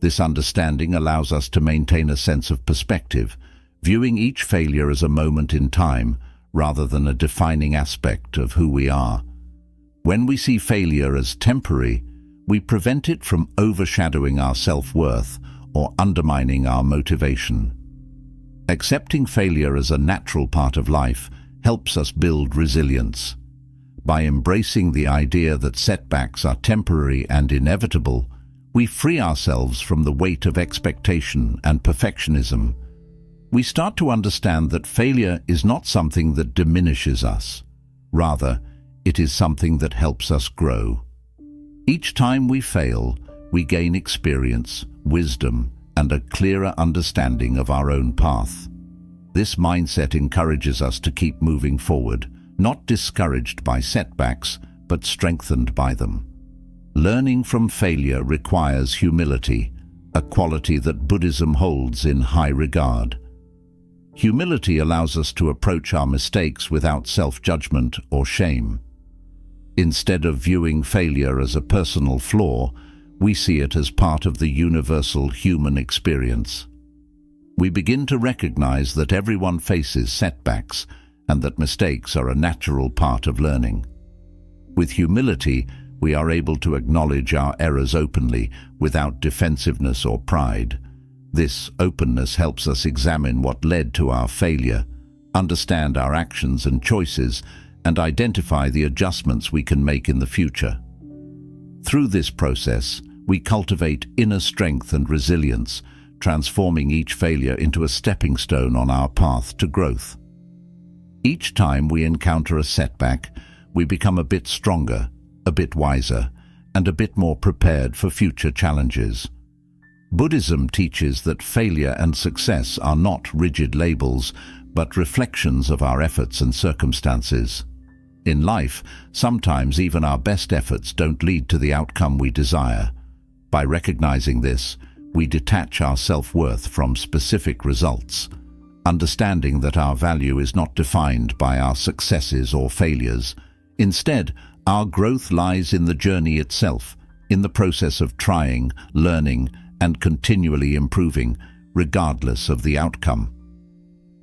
This understanding allows us to maintain a sense of perspective, viewing each failure as a moment in time rather than a defining aspect of who we are. When we see failure as temporary, we prevent it from overshadowing our self-worth or undermining our motivation. Accepting failure as a natural part of life helps us build resilience. By embracing the idea that setbacks are temporary and inevitable, we free ourselves from the weight of expectation and perfectionism. We start to understand that failure is not something that diminishes us. Rather, it is something that helps us grow. Each time we fail, we gain experience, wisdom, and a clearer understanding of our own path. This mindset encourages us to keep moving forward, not discouraged by setbacks, but strengthened by them. Learning from failure requires humility, a quality that Buddhism holds in high regard. Humility allows us to approach our mistakes without self-judgment or shame. Instead of viewing failure as a personal flaw, we see it as part of the universal human experience. We begin to recognize that everyone faces setbacks and that mistakes are a natural part of learning. With humility, we are able to acknowledge our errors openly without defensiveness or pride. This openness helps us examine what led to our failure, understand our actions and choices, and identify the adjustments we can make in the future. Through this process, we cultivate inner strength and resilience, transforming each failure into a stepping stone on our path to growth. Each time we encounter a setback, we become a bit stronger, a bit wiser, and a bit more prepared for future challenges. Buddhism teaches that failure and success are not rigid labels, but reflections of our efforts and circumstances. In life, sometimes even our best efforts don't lead to the outcome we desire. By recognizing this, we detach our self-worth from specific results, understanding that our value is not defined by our successes or failures. Instead, our growth lies in the journey itself, in the process of trying, learning, and continually improving, regardless of the outcome.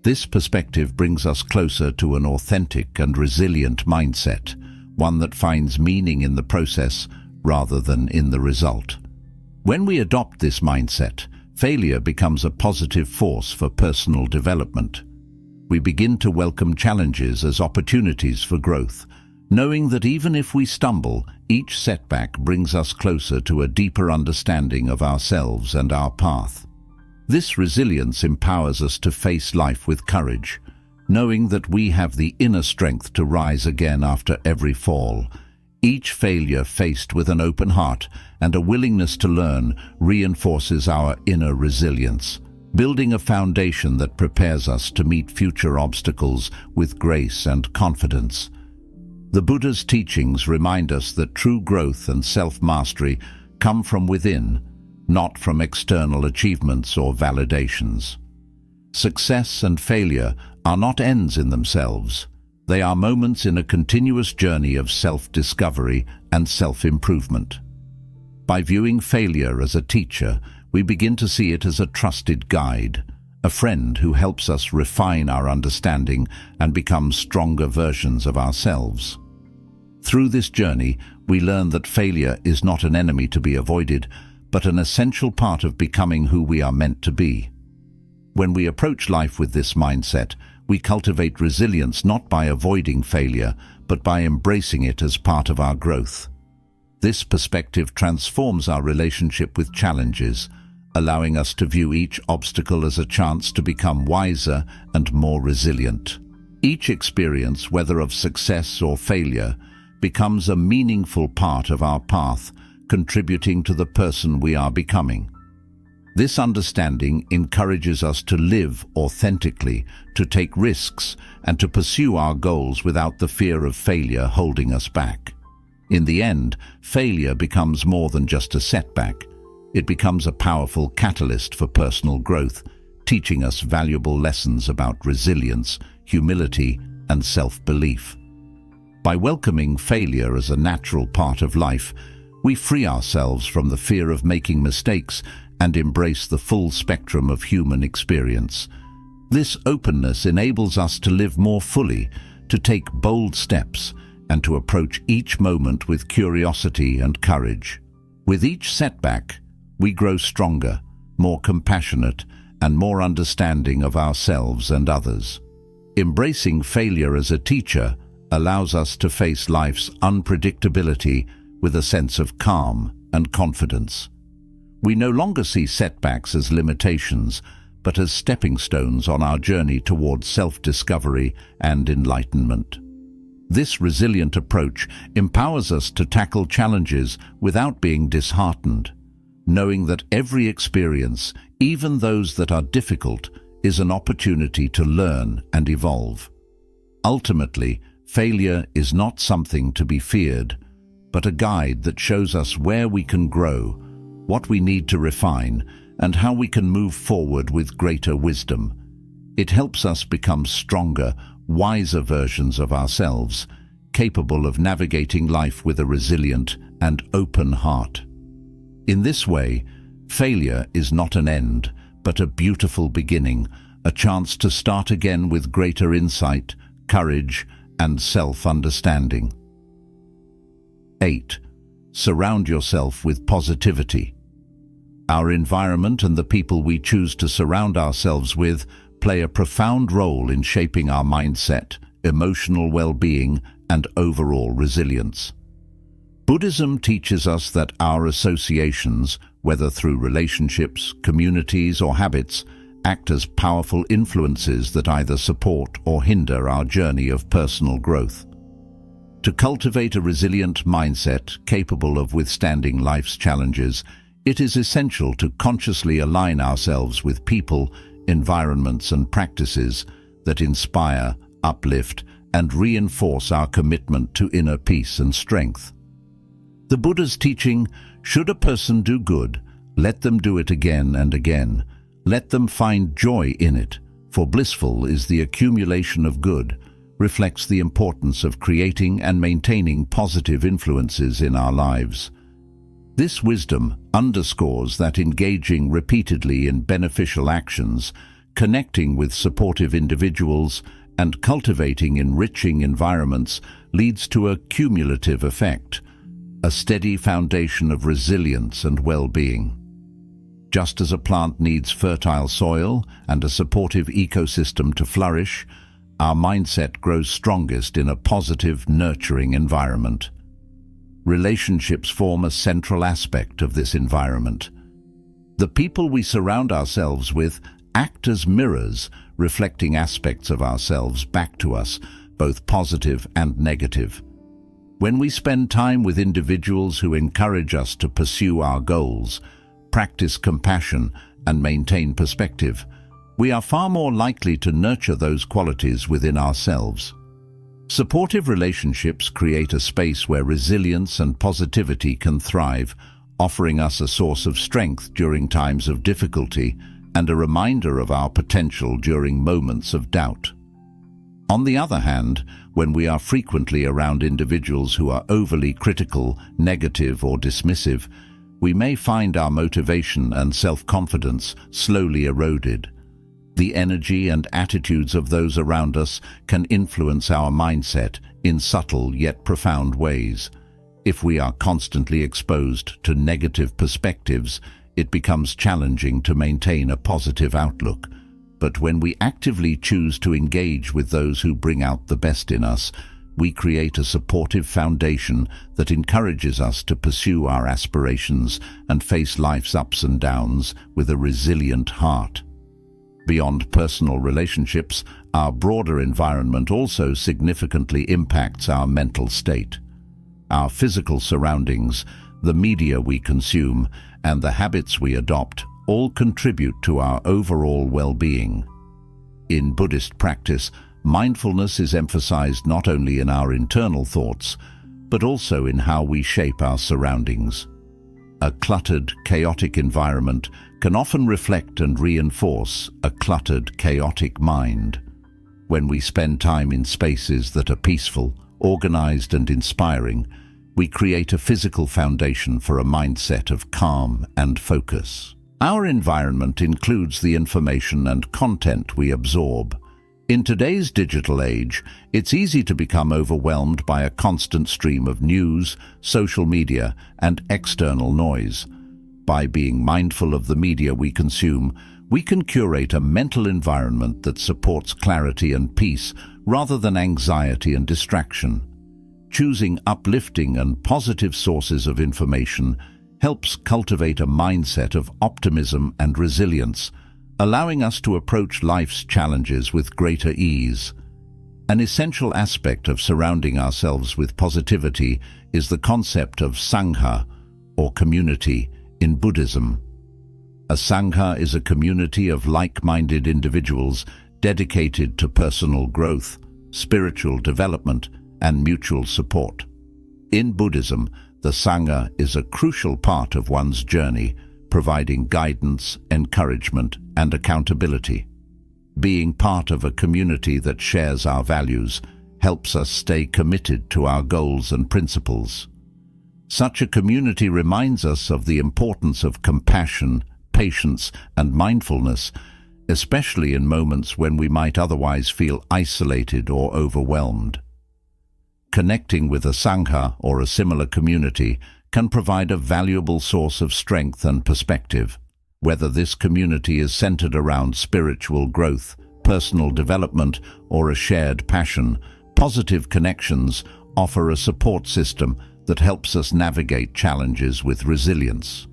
This perspective brings us closer to an authentic and resilient mindset, one that finds meaning in the process rather than in the result. When we adopt this mindset, failure becomes a positive force for personal development. We begin to welcome challenges as opportunities for growth, knowing that even if we stumble, each setback brings us closer to a deeper understanding of ourselves and our path. This resilience empowers us to face life with courage, knowing that we have the inner strength to rise again after every fall. Each failure faced with an open heart and a willingness to learn reinforces our inner resilience, building a foundation that prepares us to meet future obstacles with grace and confidence. The Buddha's teachings remind us that true growth and self-mastery come from within, not from external achievements or validations. Success and failure are not ends in themselves. They are moments in a continuous journey of self-discovery and self-improvement. By viewing failure as a teacher, we begin to see it as a trusted guide, a friend who helps us refine our understanding and become stronger versions of ourselves. Through this journey, we learn that failure is not an enemy to be avoided, but an essential part of becoming who we are meant to be. When we approach life with this mindset, we cultivate resilience not by avoiding failure, but by embracing it as part of our growth. This perspective transforms our relationship with challenges, allowing us to view each obstacle as a chance to become wiser and more resilient. Each experience, whether of success or failure, becomes a meaningful part of our path, contributing to the person we are becoming. This understanding encourages us to live authentically, to take risks, and to pursue our goals without the fear of failure holding us back. In the end, failure becomes more than just a setback. It becomes a powerful catalyst for personal growth, teaching us valuable lessons about resilience, humility, and self-belief. By welcoming failure as a natural part of life, We free ourselves from the fear of making mistakes and embrace the full spectrum of human experience. This openness enables us to live more fully, to take bold steps, and to approach each moment with curiosity and courage. With each setback, we grow stronger, more compassionate, and more understanding of ourselves and others. Embracing failure as a teacher allows us to face life's unpredictability with a sense of calm and confidence. We no longer see setbacks as limitations, but as stepping stones on our journey towards self-discovery and enlightenment. This resilient approach empowers us to tackle challenges without being disheartened, knowing that every experience, even those that are difficult, is an opportunity to learn and evolve. Ultimately, failure is not something to be feared, but a guide that shows us where we can grow, what we need to refine, and how we can move forward with greater wisdom. It helps us become stronger, wiser versions of ourselves, capable of navigating life with a resilient and open heart. In this way, failure is not an end, but a beautiful beginning, a chance to start again with greater insight, courage, and self-understanding. 8. Surround yourself with positivity. Our environment and the people we choose to surround ourselves with play a profound role in shaping our mindset, emotional well-being, and overall resilience. Buddhism teaches us that our associations, whether through relationships, communities, or habits, act as powerful influences that either support or hinder our journey of personal growth. To cultivate a resilient mindset capable of withstanding life's challenges, it is essential to consciously align ourselves with people, environments, and practices that inspire, uplift, and reinforce our commitment to inner peace and strength. The Buddha's teaching, should a person do good, let them do it again and again. Let them find joy in it, for blissful is the accumulation of good, reflects the importance of creating and maintaining positive influences in our lives. This wisdom underscores that engaging repeatedly in beneficial actions, connecting with supportive individuals, and cultivating enriching environments leads to a cumulative effect, a steady foundation of resilience and well-being. Just as a plant needs fertile soil and a supportive ecosystem to flourish, our mindset grows strongest in a positive, nurturing environment. Relationships form a central aspect of this environment. The people we surround ourselves with act as mirrors, reflecting aspects of ourselves back to us, both positive and negative. When we spend time with individuals who encourage us to pursue our goals, practice compassion, and maintain perspective, we are far more likely to nurture those qualities within ourselves. Supportive relationships create a space where resilience and positivity can thrive, offering us a source of strength during times of difficulty and a reminder of our potential during moments of doubt. On the other hand, when we are frequently around individuals who are overly critical, negative, or dismissive, we may find our motivation and self-confidence slowly eroded. The energy and attitudes of those around us can influence our mindset in subtle yet profound ways. If we are constantly exposed to negative perspectives, it becomes challenging to maintain a positive outlook. But when we actively choose to engage with those who bring out the best in us, we create a supportive foundation that encourages us to pursue our aspirations and face life's ups and downs with a resilient heart. Beyond personal relationships, our broader environment also significantly impacts our mental state. Our physical surroundings, the media we consume, and the habits we adopt all contribute to our overall well-being. In Buddhist practice, mindfulness is emphasized not only in our internal thoughts, but also in how we shape our surroundings. A cluttered, chaotic environment can often reflect and reinforce a cluttered, chaotic mind. When we spend time in spaces that are peaceful, organized, and inspiring, we create a physical foundation for a mindset of calm and focus. Our environment includes the information and content we absorb. In today's digital age, it's easy to become overwhelmed by a constant stream of news, social media, and external noise. By being mindful of the media we consume, we can curate a mental environment that supports clarity and peace rather than anxiety and distraction. Choosing uplifting and positive sources of information helps cultivate a mindset of optimism and resilience, allowing us to approach life's challenges with greater ease. An essential aspect of surrounding ourselves with positivity is the concept of sangha, or community, in Buddhism. A sangha is a community of like-minded individuals dedicated to personal growth, spiritual development, and mutual support. In Buddhism, the sangha is a crucial part of one's journey, providing guidance, encouragement, and accountability. Being part of a community that shares our values helps us stay committed to our goals and principles. Such a community reminds us of the importance of compassion, patience, and mindfulness, especially in moments when we might otherwise feel isolated or overwhelmed. Connecting with a sangha or a similar community can provide a valuable source of strength and perspective. Whether this community is centered around spiritual growth, personal development, or a shared passion, positive connections offer a support system that helps us navigate challenges with resilience.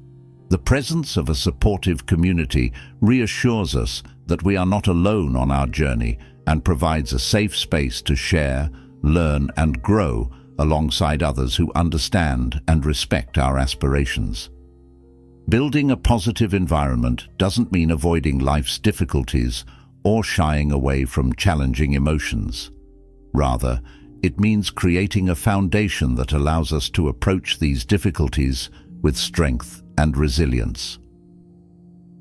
The presence of a supportive community reassures us that we are not alone on our journey and provides a safe space to share, learn, and grow alongside others who understand and respect our aspirations. Building a positive environment doesn't mean avoiding life's difficulties or shying away from challenging emotions. Rather, it means creating a foundation that allows us to approach these difficulties with strength and resilience.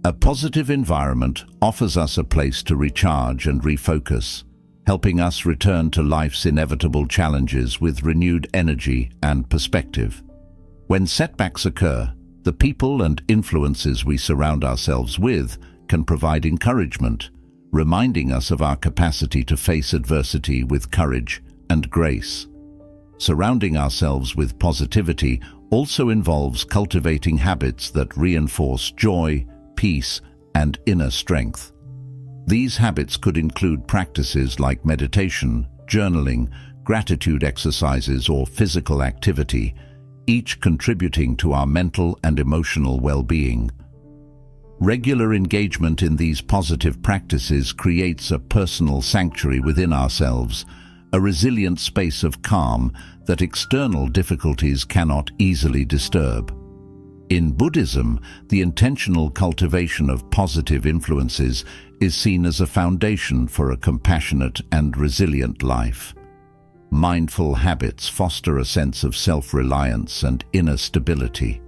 A positive environment offers us a place to recharge and refocus, helping us return to life's inevitable challenges with renewed energy and perspective. When setbacks occur, the people and influences we surround ourselves with can provide encouragement, reminding us of our capacity to face adversity with courage and grace. Surrounding ourselves with positivity also involves cultivating habits that reinforce joy, peace, and inner strength. These habits could include practices like meditation, journaling, gratitude exercises, or physical activity, each contributing to our mental and emotional well-being. Regular engagement in these positive practices creates a personal sanctuary within ourselves, a resilient space of calm that external difficulties cannot easily disturb. In Buddhism, the intentional cultivation of positive influences is seen as a foundation for a compassionate and resilient life. Mindful habits foster a sense of self-reliance and inner stability.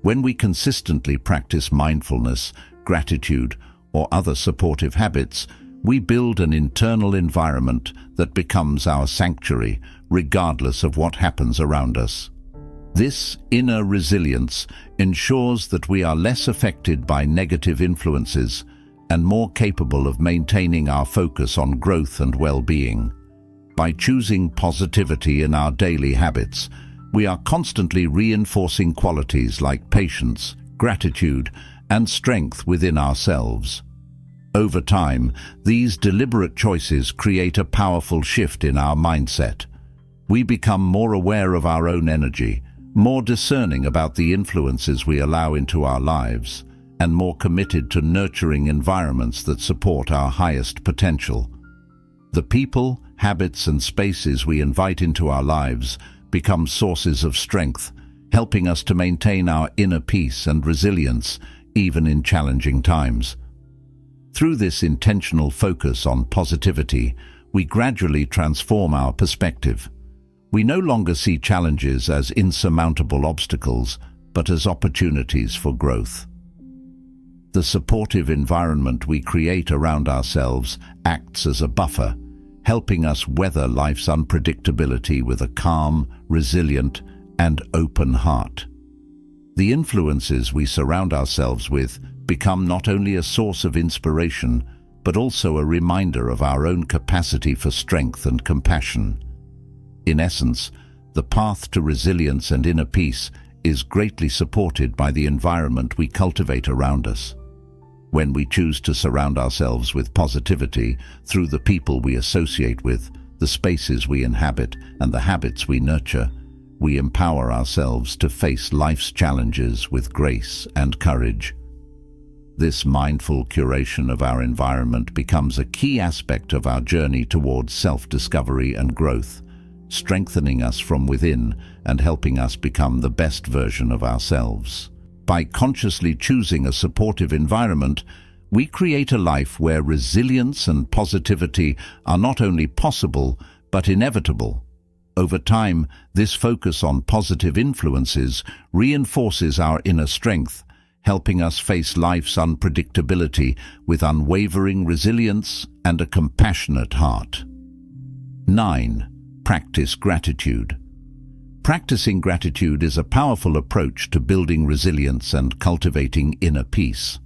When we consistently practice mindfulness, gratitude, or other supportive habits, we build an internal environment that becomes our sanctuary, regardless of what happens around us. This inner resilience ensures that we are less affected by negative influences and more capable of maintaining our focus on growth and well-being. By choosing positivity in our daily habits, we are constantly reinforcing qualities like patience, gratitude, and strength within ourselves. Over time, these deliberate choices create a powerful shift in our mindset. We become more aware of our own energy, more discerning about the influences we allow into our lives, and more committed to nurturing environments that support our highest potential. The people, habits, and spaces we invite into our lives become sources of strength, helping us to maintain our inner peace and resilience even in challenging times. Through this intentional focus on positivity, we gradually transform our perspective. We no longer see challenges as insurmountable obstacles, but as opportunities for growth. The supportive environment we create around ourselves acts as a buffer, helping us weather life's unpredictability with a calm, resilient, and open heart. The influences we surround ourselves with become not only a source of inspiration, but also a reminder of our own capacity for strength and compassion. In essence, the path to resilience and inner peace is greatly supported by the environment we cultivate around us. When we choose to surround ourselves with positivity through the people we associate with, the spaces we inhabit, and the habits we nurture, we empower ourselves to face life's challenges with grace and courage. This mindful curation of our environment becomes a key aspect of our journey towards self-discovery and growth, strengthening us from within and helping us become the best version of ourselves. By consciously choosing a supportive environment, we create a life where resilience and positivity are not only possible, but inevitable. Over time, this focus on positive influences reinforces our inner strength, helping us face life's unpredictability with unwavering resilience and a compassionate heart. 9. Practice gratitude. Practicing gratitude is a powerful approach to building resilience and cultivating inner peace.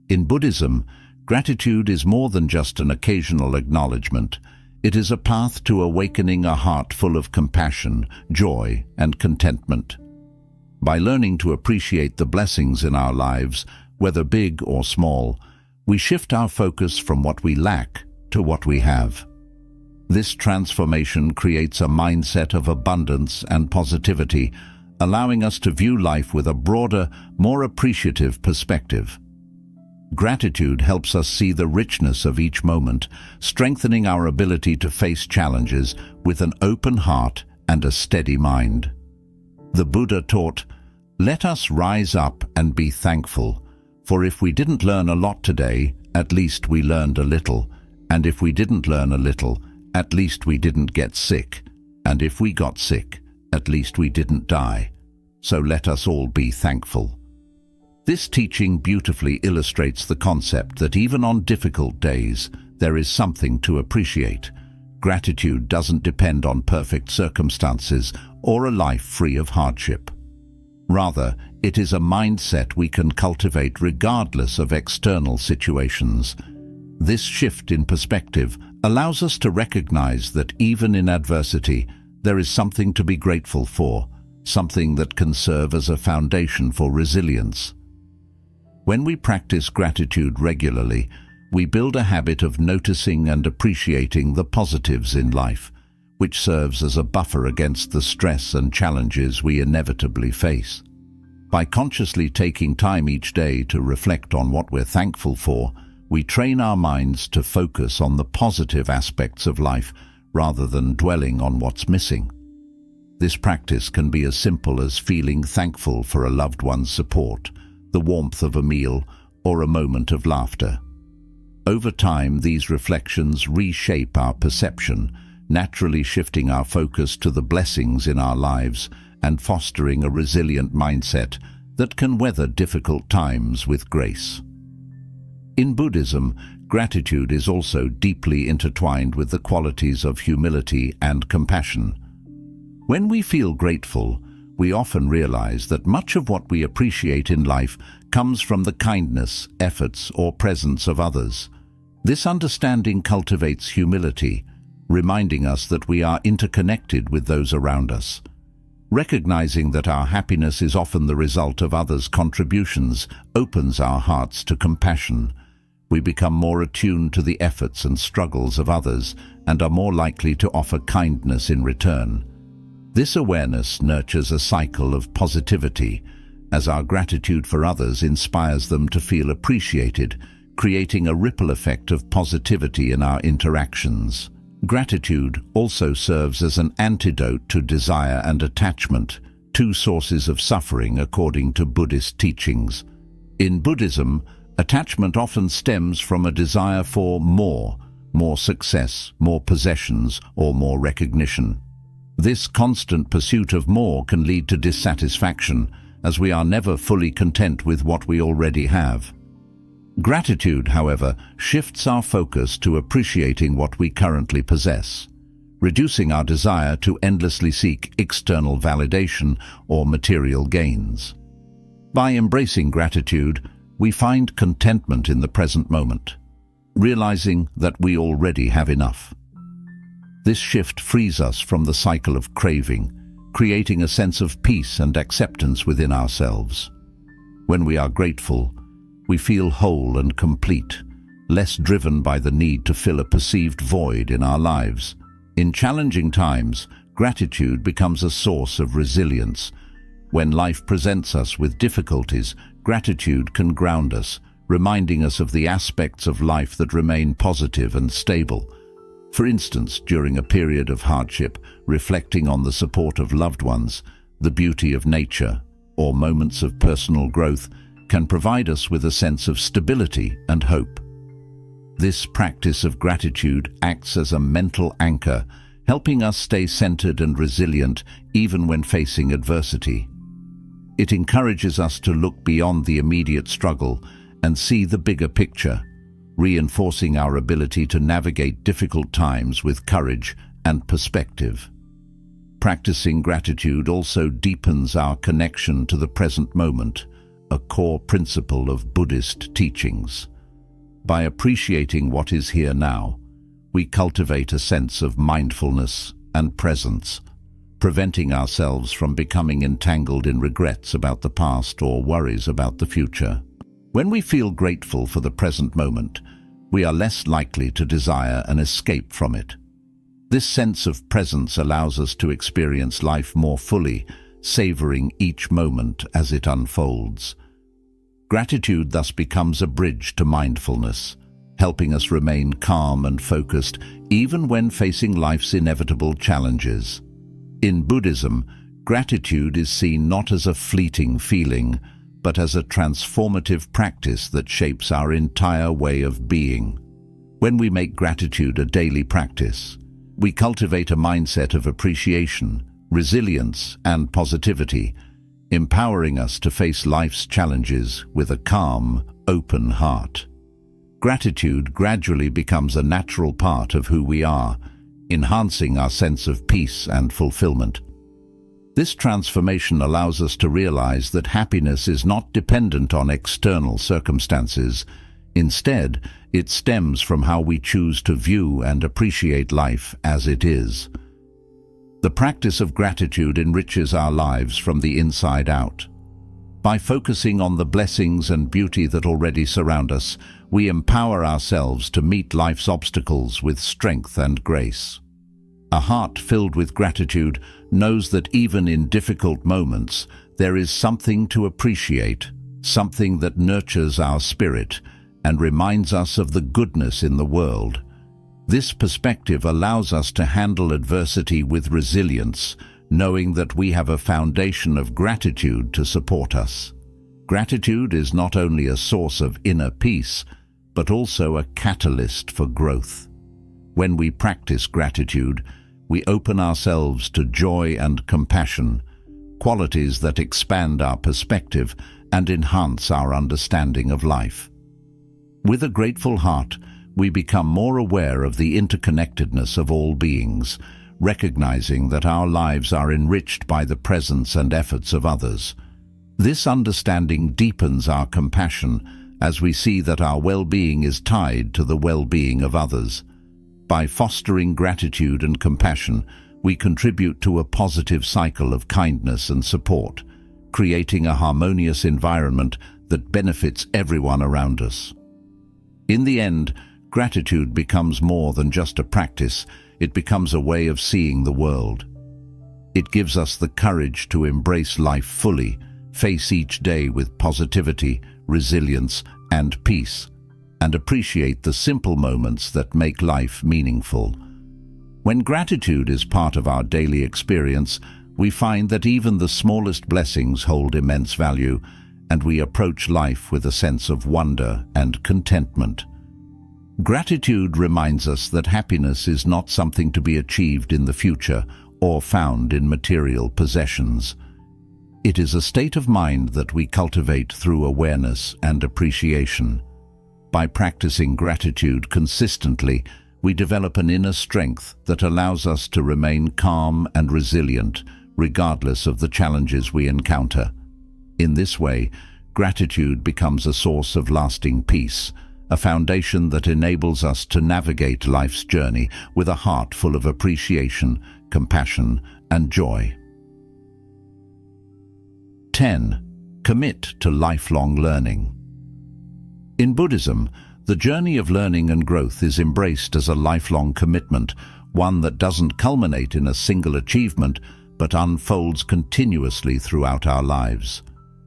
In Buddhism, gratitude is more than just an occasional acknowledgement. It is a path to awakening a heart full of compassion, joy, and contentment. By learning to appreciate the blessings in our lives, whether big or small, we shift our focus from what we lack to what we have. This transformation creates a mindset of abundance and positivity, allowing us to view life with a broader, more appreciative perspective. Gratitude helps us see the richness of each moment, strengthening our ability to face challenges with an open heart and a steady mind. The Buddha taught, "Let us rise up and be thankful, for if we didn't learn a lot today, at least we learned a little, and if we didn't learn a little, at least we didn't get sick, and if we got sick, at least we didn't die. So let us all be thankful." This teaching beautifully illustrates the concept that even on difficult days, there is something to appreciate. Gratitude doesn't depend on perfect circumstances or a life free of hardship. Rather, it is a mindset we can cultivate regardless of external situations. This shift in perspective allows us to recognize that even in adversity, there is something to be grateful for, something that can serve as a foundation for resilience. When we practice gratitude regularly, we build a habit of noticing and appreciating the positives in life, which serves as a buffer against the stress and challenges we inevitably face. By consciously taking time each day to reflect on what we're thankful for, we train our minds to focus on the positive aspects of life rather than dwelling on what's missing. This practice can be as simple as feeling thankful for a loved one's support, the warmth of a meal, or a moment of laughter. Over time, these reflections reshape our perception, naturally shifting our focus to the blessings in our lives and fostering a resilient mindset that can weather difficult times with grace. In Buddhism, gratitude is also deeply intertwined with the qualities of humility and compassion. When we feel grateful, we often realize that much of what we appreciate in life comes from the kindness, efforts, or presence of others. This understanding cultivates humility, reminding us that we are interconnected with those around us. Recognizing that our happiness is often the result of others' contributions opens our hearts to compassion. We become more attuned to the efforts and struggles of others and are more likely to offer kindness in return. This awareness nurtures a cycle of positivity, as our gratitude for others inspires them to feel appreciated, creating a ripple effect of positivity in our interactions. Gratitude also serves as an antidote to desire and attachment, two sources of suffering according to Buddhist teachings. In Buddhism, attachment often stems from a desire for more success, more possessions, or more recognition. This constant pursuit of more can lead to dissatisfaction, as we are never fully content with what we already have. Gratitude, however, shifts our focus to appreciating what we currently possess. reducing our desire to endlessly seek external validation or material gains. By embracing gratitude, we find contentment in the present moment, realizing that we already have enough. This shift frees us from the cycle of craving, creating a sense of peace and acceptance within ourselves. When we are grateful, we feel whole and complete, less driven by the need to fill a perceived void in our lives. In challenging times, gratitude becomes a source of resilience. When life presents us with difficulties, gratitude can ground us, reminding us of the aspects of life that remain positive and stable. For instance, during a period of hardship, reflecting on the support of loved ones, the beauty of nature, or moments of personal growth can provide us with a sense of stability and hope. This practice of gratitude acts as a mental anchor, helping us stay centered and resilient even when facing adversity. It encourages us to look beyond the immediate struggle and see the bigger picture, reinforcing our ability to navigate difficult times with courage and perspective. Practicing gratitude also deepens our connection to the present moment, a core principle of Buddhist teachings. By appreciating what is here now, we cultivate a sense of mindfulness and presence, preventing ourselves from becoming entangled in regrets about the past or worries about the future. When we feel grateful for the present moment, we are less likely to desire an escape from it. This sense of presence allows us to experience life more fully, savoring each moment as it unfolds. Gratitude thus becomes a bridge to mindfulness, helping us remain calm and focused even when facing life's inevitable challenges. In Buddhism, gratitude is seen not as a fleeting feeling, but as a transformative practice that shapes our entire way of being. When we make gratitude a daily practice, we cultivate a mindset of appreciation, resilience, and positivity, empowering us to face life's challenges with a calm, open heart. Gratitude gradually becomes a natural part of who we are, enhancing our sense of peace and fulfillment. This transformation allows us to realize that happiness is not dependent on external circumstances. Instead, it stems from how we choose to view and appreciate life as it is. The practice of gratitude enriches our lives from the inside out. By focusing on the blessings and beauty that already surround us, we empower ourselves to meet life's obstacles with strength and grace. A heart filled with gratitude knows that even in difficult moments, there is something to appreciate, something that nurtures our spirit and reminds us of the goodness in the world. This perspective allows us to handle adversity with resilience, knowing that we have a foundation of gratitude to support us. Gratitude is not only a source of inner peace, but also a catalyst for growth. When we practice gratitude, we open ourselves to joy and compassion, qualities that expand our perspective and enhance our understanding of life. With a grateful heart, we become more aware of the interconnectedness of all beings, recognizing that our lives are enriched by the presence and efforts of others. This understanding deepens our compassion as we see that our well-being is tied to the well-being of others. By fostering gratitude and compassion, we contribute to a positive cycle of kindness and support, creating a harmonious environment that benefits everyone around us. In the end, gratitude becomes more than just a practice, it becomes a way of seeing the world. It gives us the courage to embrace life fully, face each day with positivity, resilience, and peace, and appreciate the simple moments that make life meaningful. When gratitude is part of our daily experience, we find that even the smallest blessings hold immense value, and we approach life with a sense of wonder and contentment. Gratitude reminds us that happiness is not something to be achieved in the future or found in material possessions. It is a state of mind that we cultivate through awareness and appreciation. By practicing gratitude consistently, we develop an inner strength that allows us to remain calm and resilient, regardless of the challenges we encounter. In this way, gratitude becomes a source of lasting peace, a foundation that enables us to navigate life's journey with a heart full of appreciation, compassion, and joy. 10. Commit to lifelong learning. In Buddhism, the journey of learning and growth is embraced as a lifelong commitment, one that doesn't culminate in a single achievement, but unfolds continuously throughout our lives.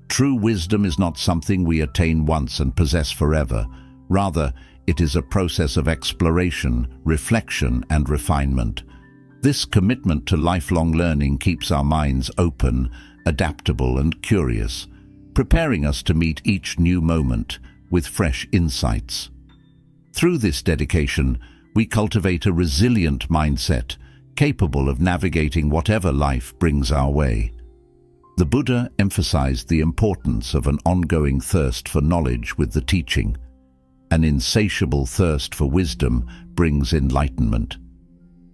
True wisdom is not something we attain once and possess forever. Rather, it is a process of exploration, reflection, and refinement. This commitment to lifelong learning keeps our minds open, adaptable, and curious, preparing us to meet each new moment with fresh insights. Through this dedication, we cultivate a resilient mindset, capable of navigating whatever life brings our way. The Buddha emphasized the importance of an ongoing thirst for knowledge with the teaching. An insatiable thirst for wisdom brings enlightenment.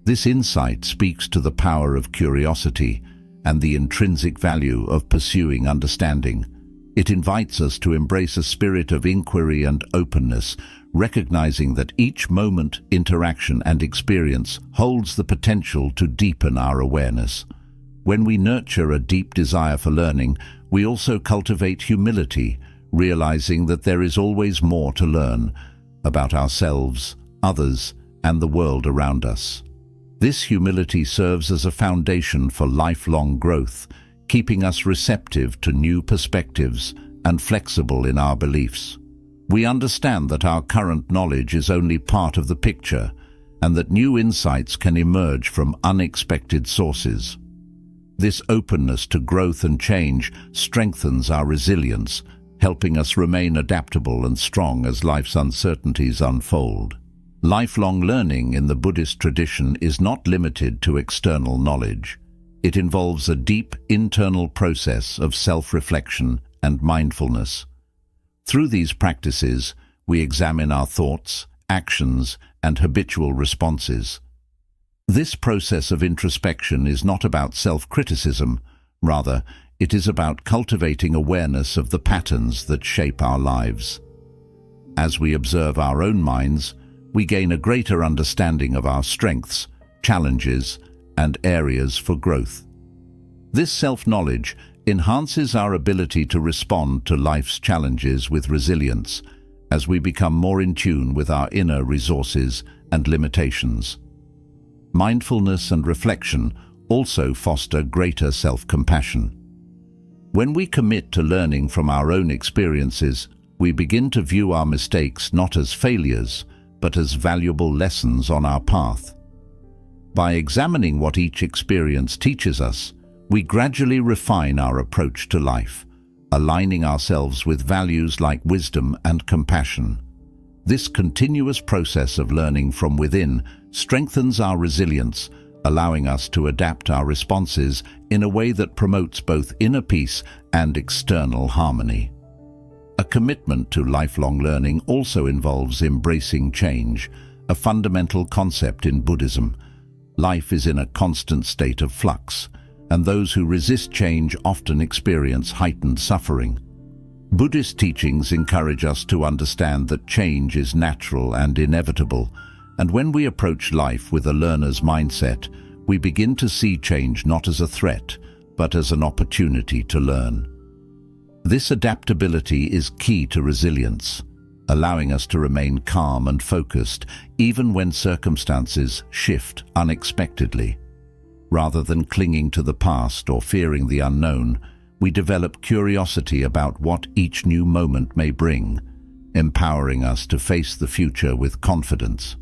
This insight speaks to the power of curiosity and the intrinsic value of pursuing understanding. It invites us to embrace a spirit of inquiry and openness, recognizing that each moment, interaction, and experience holds the potential to deepen our awareness. When we nurture a deep desire for learning, we also cultivate humility, realizing that there is always more to learn about ourselves, others, and the world around us. This humility serves as a foundation for lifelong growth, keeping us receptive to new perspectives and flexible in our beliefs. We understand that our current knowledge is only part of the picture, and that new insights can emerge from unexpected sources. This openness to growth and change strengthens our resilience, helping us remain adaptable and strong as life's uncertainties unfold. Lifelong learning in the Buddhist tradition is not limited to external knowledge. It involves a deep internal process of self-reflection and mindfulness. Through these practices, we examine our thoughts, actions, and habitual responses. This process of introspection is not about self-criticism. Rather, it is about cultivating awareness of the patterns that shape our lives. As we observe our own minds, we gain a greater understanding of our strengths, challenges, and areas for growth. This self-knowledge enhances our ability to respond to life's challenges with resilience, as we become more in tune with our inner resources and limitations. Mindfulness and reflection also foster greater self-compassion. When we commit to learning from our own experiences, we begin to view our mistakes not as failures, but as valuable lessons on our path. By examining what each experience teaches us, we gradually refine our approach to life, aligning ourselves with values like wisdom and compassion. This continuous process of learning from within strengthens our resilience, allowing us to adapt our responses in a way that promotes both inner peace and external harmony. A commitment to lifelong learning also involves embracing change, a fundamental concept in Buddhism. Life is in a constant state of flux, and those who resist change often experience heightened suffering. Buddhist teachings encourage us to understand that change is natural and inevitable, and when we approach life with a learner's mindset, we begin to see change not as a threat, but as an opportunity to learn. This adaptability is key to resilience, allowing us to remain calm and focused even when circumstances shift unexpectedly. Rather than clinging to the past or fearing the unknown, we develop curiosity about what each new moment may bring, empowering us to face the future with confidence.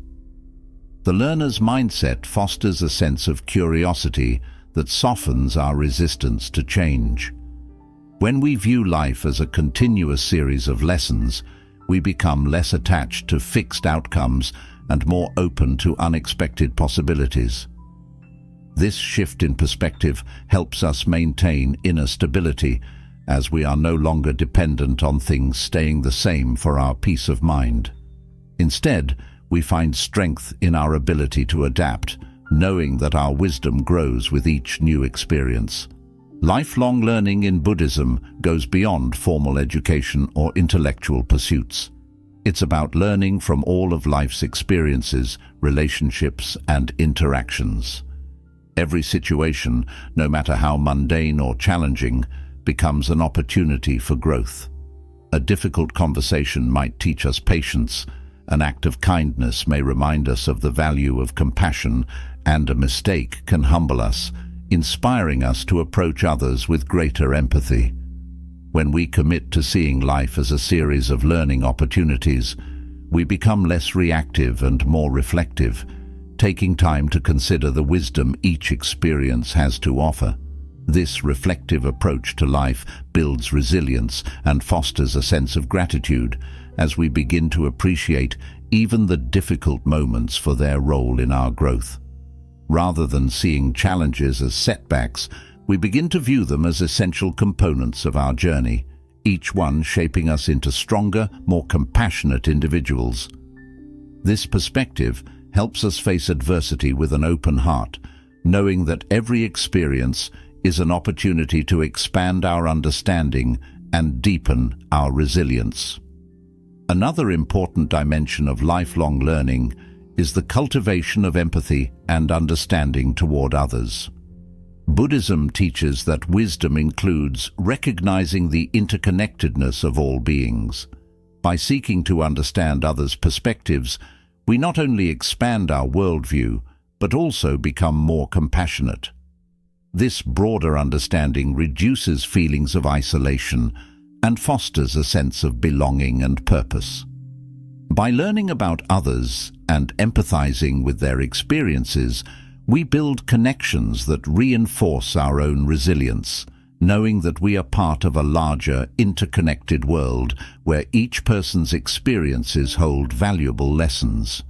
The learner's mindset fosters a sense of curiosity that softens our resistance to change. When we view life as a continuous series of lessons, we become less attached to fixed outcomes and more open to unexpected possibilities. This shift in perspective helps us maintain inner stability, as we are no longer dependent on things staying the same for our peace of mind. Instead, we find strength in our ability to adapt, knowing that our wisdom grows with each new experience. Lifelong learning in Buddhism goes beyond formal education or intellectual pursuits. It's about learning from all of life's experiences, relationships, and interactions. Every situation, no matter how mundane or challenging, becomes an opportunity for growth. A difficult conversation might teach us patience, an act of kindness may remind us of the value of compassion, and a mistake can humble us, inspiring us to approach others with greater empathy. When we commit to seeing life as a series of learning opportunities, we become less reactive and more reflective, taking time to consider the wisdom each experience has to offer. This reflective approach to life builds resilience and fosters a sense of gratitude as we begin to appreciate even the difficult moments for their role in our growth. Rather than seeing challenges as setbacks, we begin to view them as essential components of our journey, each one shaping us into stronger, more compassionate individuals. This perspective helps us face adversity with an open heart, knowing that every experience is an opportunity to expand our understanding and deepen our resilience. Another important dimension of lifelong learning is the cultivation of empathy and understanding toward others. Buddhism teaches that wisdom includes recognizing the interconnectedness of all beings. By seeking to understand others' perspectives, we not only expand our worldview, but also become more compassionate. This broader understanding reduces feelings of isolation and fosters a sense of belonging and purpose. By learning about others and empathizing with their experiences, we build connections that reinforce our own resilience, knowing that we are part of a larger, interconnected world where each person's experiences hold valuable lessons.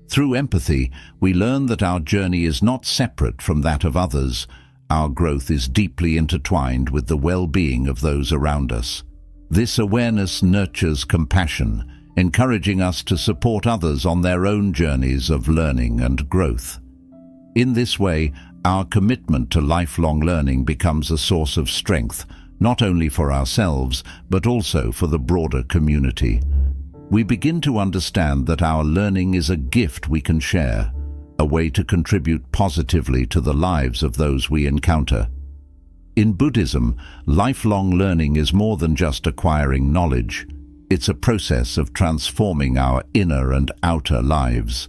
Through empathy, we learn that our journey is not separate from that of others. Our growth is deeply intertwined with the well-being of those around us. This awareness nurtures compassion, encouraging us to support others on their own journeys of learning and growth. In this way, our commitment to lifelong learning becomes a source of strength, not only for ourselves, but also for the broader community. We begin to understand that our learning is a gift we can share, a way to contribute positively to the lives of those we encounter. In Buddhism, lifelong learning is more than just acquiring knowledge. It's a process of transforming our inner and outer lives.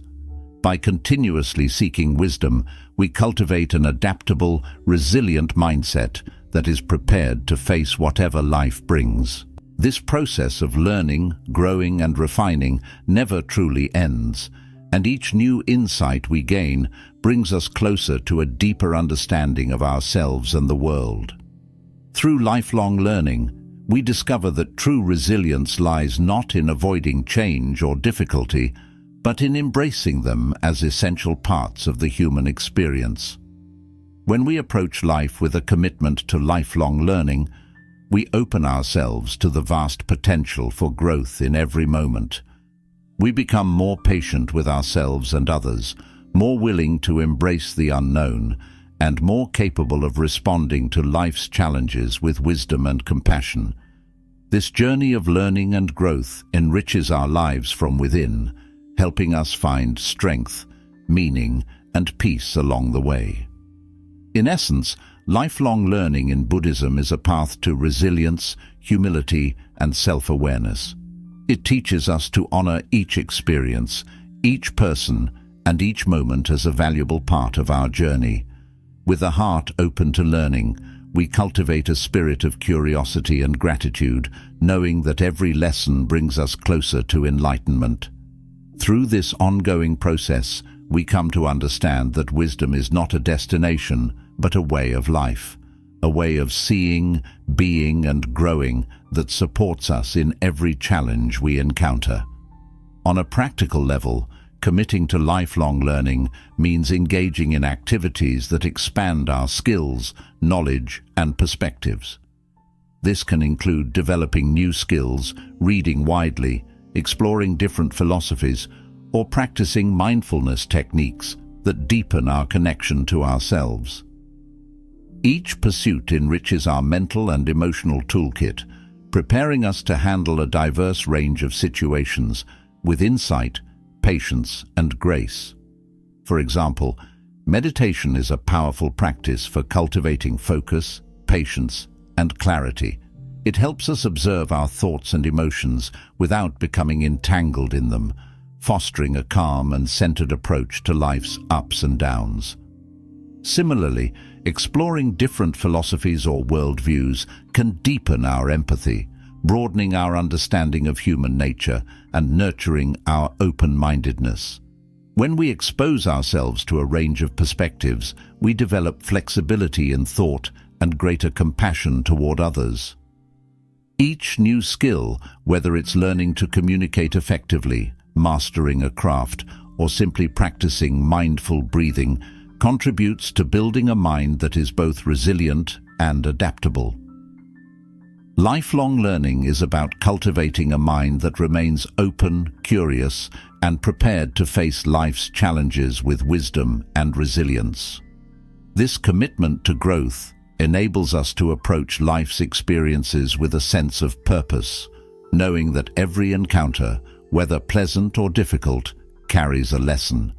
By continuously seeking wisdom, we cultivate an adaptable, resilient mindset that is prepared to face whatever life brings. This process of learning, growing, and refining never truly ends, and each new insight we gain brings us closer to a deeper understanding of ourselves and the world. Through lifelong learning, we discover that true resilience lies not in avoiding change or difficulty, but in embracing them as essential parts of the human experience. When we approach life with a commitment to lifelong learning, we open ourselves to the vast potential for growth in every moment. We become more patient with ourselves and others, more willing to embrace the unknown, and more capable of responding to life's challenges with wisdom and compassion. This journey of learning and growth enriches our lives from within, helping us find strength, meaning, and peace along the way. In essence, lifelong learning in Buddhism is a path to resilience, humility, and self-awareness. It teaches us to honor each experience, each person, and each moment as a valuable part of our journey. With a heart open to learning, we cultivate a spirit of curiosity and gratitude, knowing that every lesson brings us closer to enlightenment. Through this ongoing process, we come to understand that wisdom is not a destination, but a way of life, a way of seeing, being, and growing that supports us in every challenge we encounter. On a practical level, committing to lifelong learning means engaging in activities that expand our skills, knowledge, and perspectives. This can include developing new skills, reading widely, exploring different philosophies, or practicing mindfulness techniques that deepen our connection to ourselves. Each pursuit enriches our mental and emotional toolkit, preparing us to handle a diverse range of situations with insight, patience, and grace. For example, meditation is a powerful practice for cultivating focus, patience, and clarity. It helps us observe our thoughts and emotions without becoming entangled in them, fostering a calm and centered approach to life's ups and downs. Similarly, exploring different philosophies or worldviews can deepen our empathy, broadening our understanding of human nature and nurturing our open-mindedness. When we expose ourselves to a range of perspectives, we develop flexibility in thought and greater compassion toward others. Each new skill, whether it's learning to communicate effectively, mastering a craft, or simply practicing mindful breathing, contributes to building a mind that is both resilient and adaptable. Lifelong learning is about cultivating a mind that remains open, curious, and prepared to face life's challenges with wisdom and resilience. This commitment to growth enables us to approach life's experiences with a sense of purpose, knowing that every encounter, whether pleasant or difficult, carries a lesson.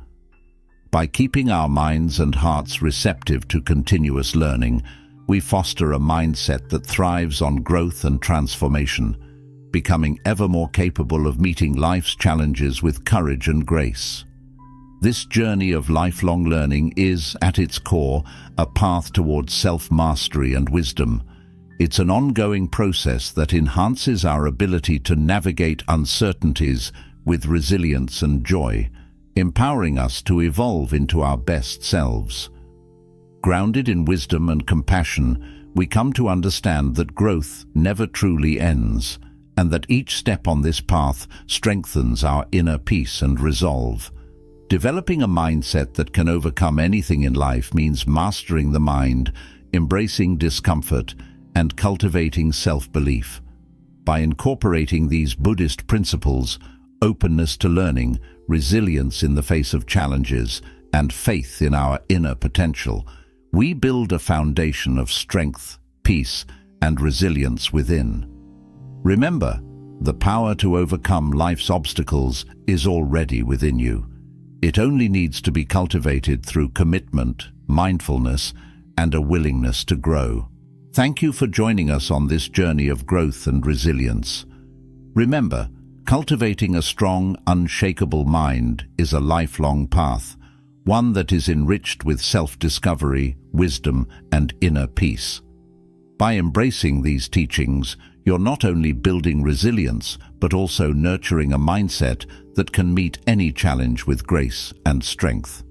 By keeping our minds and hearts receptive to continuous learning, we foster a mindset that thrives on growth and transformation, becoming ever more capable of meeting life's challenges with courage and grace. This journey of lifelong learning is, at its core, a path towards self-mastery and wisdom. It's an ongoing process that enhances our ability to navigate uncertainties with resilience and joy, empowering us to evolve into our best selves. Grounded in wisdom and compassion, we come to understand that growth never truly ends, and that each step on this path strengthens our inner peace and resolve. Developing a mindset that can overcome anything in life means mastering the mind, embracing discomfort, and cultivating self-belief. By incorporating these Buddhist principles, openness to learning, resilience in the face of challenges, and faith in our inner potential, we build a foundation of strength, peace, and resilience within. Remember, the power to overcome life's obstacles is already within you. It only needs to be cultivated through commitment, mindfulness, and a willingness to grow. Thank you for joining us on this journey of growth and resilience. Remember, cultivating a strong, unshakable mind is a lifelong path, one that is enriched with self-discovery, wisdom, and inner peace. By embracing these teachings, you're not only building resilience, but also nurturing a mindset that can meet any challenge with grace and strength.